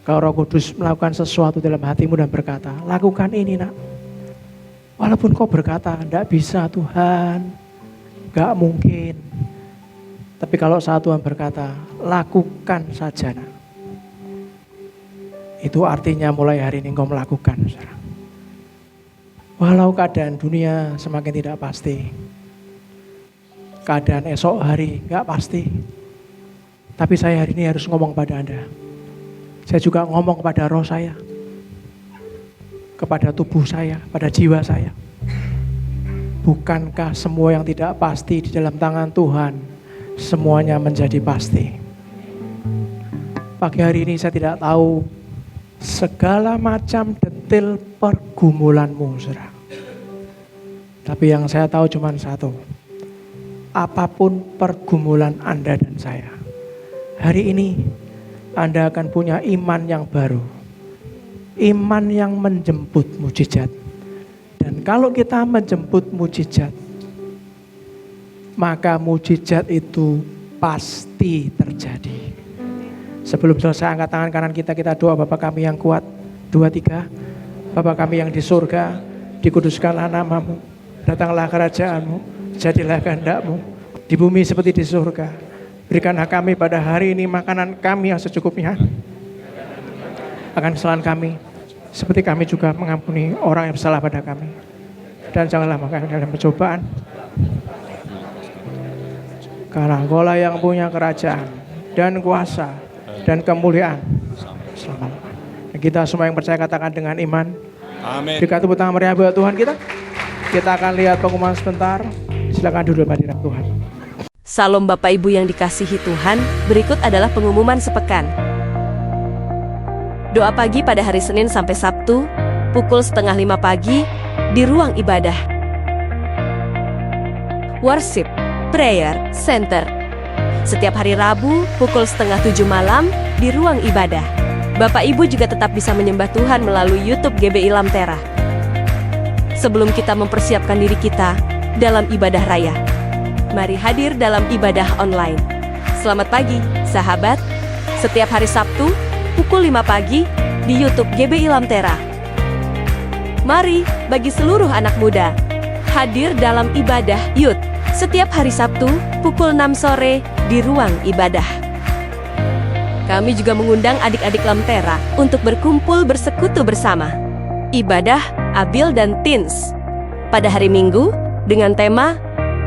Kau Roh Kudus melakukan sesuatu dalam hatimu dan berkata, lakukan ini nak. Walaupun kau berkata, tidak bisa Tuhan, gak mungkin. Tapi kalau saat Tuhan berkata, lakukan saja nak. Itu artinya mulai hari ini kau melakukan. Saudara. Walau keadaan dunia semakin tidak pasti, keadaan esok hari gak pasti, tapi saya hari ini harus ngomong pada Anda. Saya juga ngomong kepada roh saya, kepada tubuh saya, pada jiwa saya. Bukankah semua yang tidak pasti di dalam tangan Tuhan, semuanya menjadi pasti? Pagi hari ini saya tidak tahu segala macam detail pergumulanmu, saudara. Tapi yang saya tahu cuma satu. Apapun pergumulan Anda dan saya, hari ini Anda akan punya iman yang baru. Iman yang menjemput mujizat. Dan kalau kita menjemput mujizat, maka mujizat itu pasti terjadi. Sebelum selesai, angkat tangan kanan kita doa. Bapa kami yang kuat, 2, 3. Bapa kami yang di surga, dikuduskanlah nama-Mu, datanglah kerajaan-Mu, jadilah kehendak-Mu di bumi seperti di surga. Berikanlah kami pada hari ini makanan kami yang secukupnya. Akan kesalahan kami, seperti kami juga mengampuni orang yang bersalah pada kami. Dan janganlah kami dalam percobaan, karena Engkau-lah yang punya kerajaan dan kuasa dan kemuliaan selama-lamanya. Dan kita semua yang percaya katakan dengan iman. Amin. Berikan tepuk tangan meriah buat Tuhan kita. Kita akan lihat pengumuman sebentar. Silakan duduk di hadirat Tuhan. Salam Bapak Ibu yang dikasihi Tuhan, berikut adalah pengumuman sepekan. Doa pagi pada hari Senin sampai Sabtu, pukul 4:30 pagi, di ruang ibadah. Worship Prayer Center. Setiap hari Rabu, pukul 6:30 malam, di ruang ibadah. Bapak Ibu juga tetap bisa menyembah Tuhan melalui YouTube GBI Lamtera. Sebelum kita mempersiapkan diri kita dalam ibadah raya, mari hadir dalam ibadah online. Selamat pagi, sahabat. Setiap hari Sabtu, pukul 5 pagi, di YouTube GBI Lamtera. Mari, bagi seluruh anak muda, hadir dalam ibadah Youth. Setiap hari Sabtu, pukul 6 sore, di ruang ibadah. Kami juga mengundang adik-adik Lamtera untuk berkumpul bersekutu bersama. Ibadah Abil dan Teens pada hari Minggu dengan tema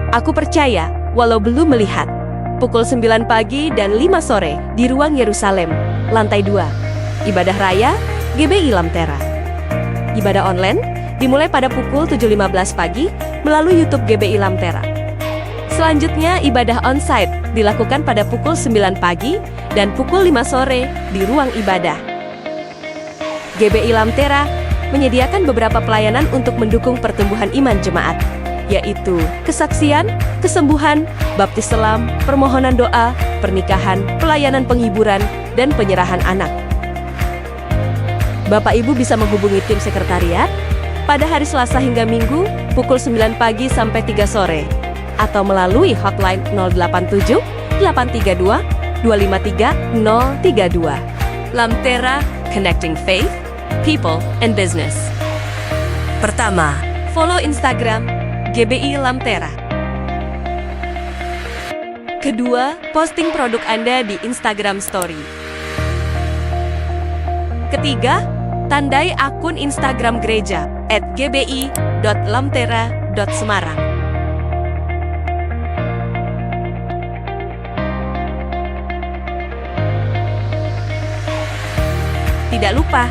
Aku percaya, walau belum melihat. Pukul 9 pagi dan 5 sore di Ruang Yerusalem, lantai 2. Ibadah Raya, GBI Lamtera. Ibadah online dimulai pada pukul 7.15 pagi melalui YouTube GBI Lamtera. Selanjutnya, ibadah onsite dilakukan pada pukul 9 pagi dan pukul 5 sore di ruang ibadah. GBI Lamtera menyediakan beberapa pelayanan untuk mendukung pertumbuhan iman jemaat, yaitu kesaksian, kesembuhan, baptis selam, permohonan doa, pernikahan, pelayanan penghiburan, dan penyerahan anak. Bapak Ibu bisa menghubungi tim sekretariat pada hari Selasa hingga Minggu pukul 9 pagi sampai 3 sore atau melalui hotline 087 832 253 032. Lamtera, Connecting Faith, People, and Business. Pertama, follow Instagram GBI Lamtera. Kedua, posting produk Anda di Instagram Story. Ketiga, tandai akun Instagram gereja @gbi.lamtera.semarang. Tidak lupa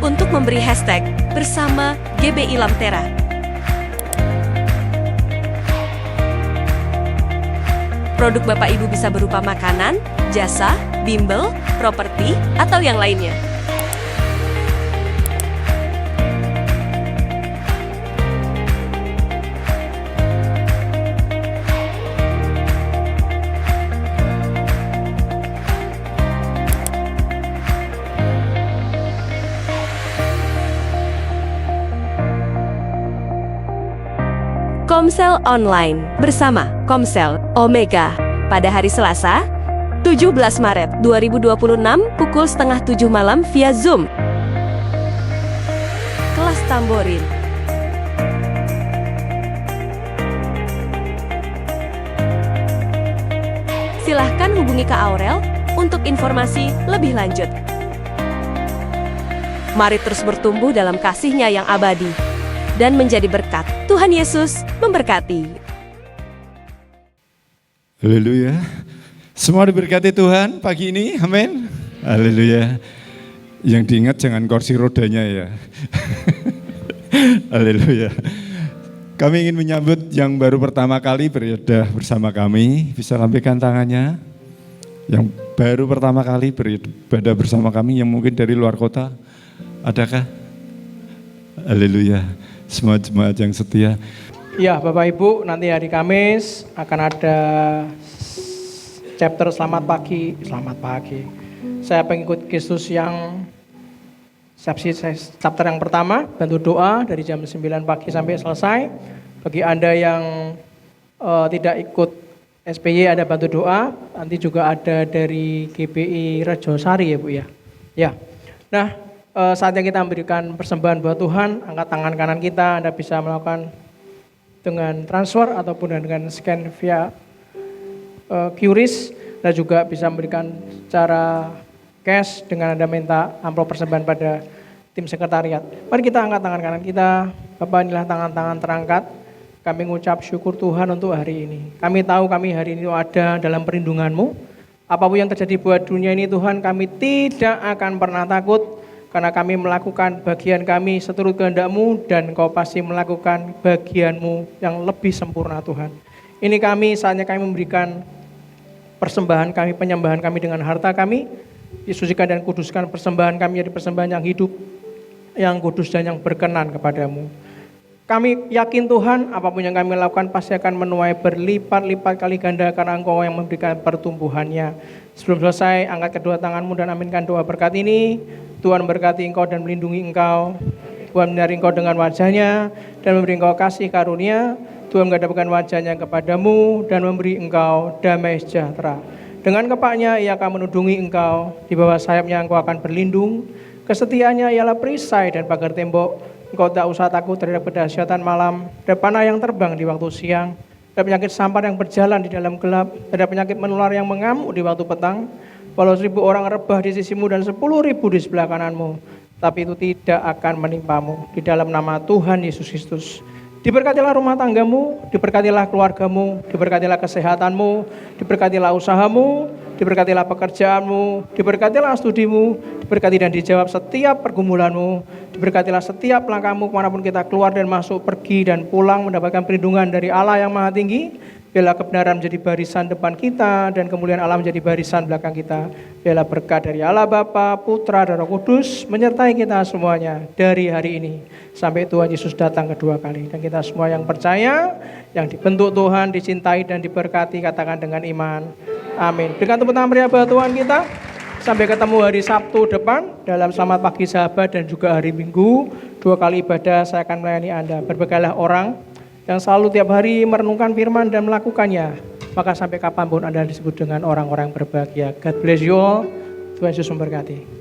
untuk memberi hashtag bersama GBI Lamtera. Produk Bapak Ibu bisa berupa makanan, jasa, bimbel, properti, atau yang lainnya. Komsel Online bersama Komsel Omega pada hari Selasa 17 Maret 2026 pukul setengah 7 malam via Zoom. Kelas Tamborin. Silahkan hubungi Kak Aurel untuk informasi lebih lanjut. Mari terus bertumbuh dalam kasih-Nya yang abadi dan menjadi berkat. Tuhan Yesus memberkati. Haleluya. Semua diberkati Tuhan pagi ini, amin. Haleluya. Yang diingat jangan kursi rodanya ya. Haleluya. Kami ingin menyambut yang baru pertama kali beribadah bersama kami. Bisa lambaikan tangannya. Yang baru pertama kali beribadah bersama kami yang mungkin dari luar kota. Adakah? Haleluya. Semua jemaat yang setia. Ya, Bapak Ibu, nanti hari Kamis akan ada chapter Selamat Pagi. Selamat Pagi. Saya pengikut Kristus yang chapter yang pertama, bantu doa dari jam 9 pagi sampai selesai. Bagi Anda yang tidak ikut SPY ada bantu doa, nanti juga ada dari GBI Rejosari ya Bu ya. Ya. Nah, saatnya kita memberikan persembahan buat Tuhan, angkat tangan kanan kita, Anda bisa melakukan dengan transfer ataupun dengan scan via QRIS, dan juga bisa memberikan secara cash dengan Anda minta amplop persembahan pada tim sekretariat. Mari kita angkat tangan kanan kita, Bapak inilah tangan-tangan terangkat, kami mengucap syukur Tuhan untuk hari ini. Kami tahu kami hari ini ada dalam perlindungan-Mu, apapun yang terjadi buat dunia ini Tuhan, kami tidak akan pernah takut, karena kami melakukan bagian kami seturut kehendak-Mu dan Engkau pasti melakukan bagian-Mu yang lebih sempurna Tuhan. Ini kami saatnya kami memberikan persembahan kami, penyembahan kami dengan harta kami. Disucikan dan kuduskan persembahan kami jadi persembahan yang hidup, yang kudus dan yang berkenan kepadamu. Kami yakin Tuhan apapun yang kami lakukan pasti akan menuai berlipat-lipat kali ganda karena Engkau yang memberikan pertumbuhannya. Sebelum selesai, angkat kedua tanganmu dan aminkan doa berkat ini. Tuhan berkati engkau dan melindungi engkau. Tuhan menyinari engkau dengan wajahnya dan memberi engkau kasih karunia. Tuhan menghadapkan wajahnya kepadamu dan memberi engkau damai sejahtera. Dengan kepaknya ia akan menudungi engkau. Di bawah sayapnya engkau akan berlindung. Kesetiaannya ialah perisai dan pagar tembok. Engkau tak usah takut terhadap kedahsyatan malam, terhadap panah yang terbang di waktu siang, terhadap penyakit sampar yang berjalan di dalam gelap, terhadap penyakit menular yang mengamuk di waktu petang. Walau 1.000 orang rebah di sisimu dan 10.000 di sebelah kananmu, tapi itu tidak akan menimpamu. Di dalam nama Tuhan Yesus Kristus, Diberkatilah rumah tanggamu, diberkatilah keluargamu, diberkatilah kesehatanmu, diberkatilah usahamu, diberkatilah pekerjaanmu, diberkatilah studimu, diberkati dan dijawab setiap pergumulanmu, diberkatilah setiap langkahmu kemanapun kita keluar dan masuk, pergi dan pulang, mendapatkan perlindungan dari Allah yang Maha Tinggi. Biarlah kebenaran menjadi barisan depan kita dan kemuliaan Allah menjadi barisan belakang kita. Biarlah berkat dari Allah Bapa, Putra, dan Roh Kudus menyertai kita semuanya dari hari ini sampai Tuhan Yesus datang kedua kali. Dan kita semua yang percaya, yang dibentuk Tuhan, dicintai dan diberkati, katakan dengan iman. Amin. Berikan tepuk tangan meriah buat Tuhan kita. Sampai ketemu hari Sabtu depan dalam Selamat Pagi Sahabat dan juga hari Minggu. 2 kali ibadah saya akan melayani Anda. Berbekailah orang yang selalu tiap hari merenungkan firman dan melakukannya, maka sampai kapanpun Anda disebut dengan orang-orang berbahagia. God bless you all. Tuhan Yesus memberkati.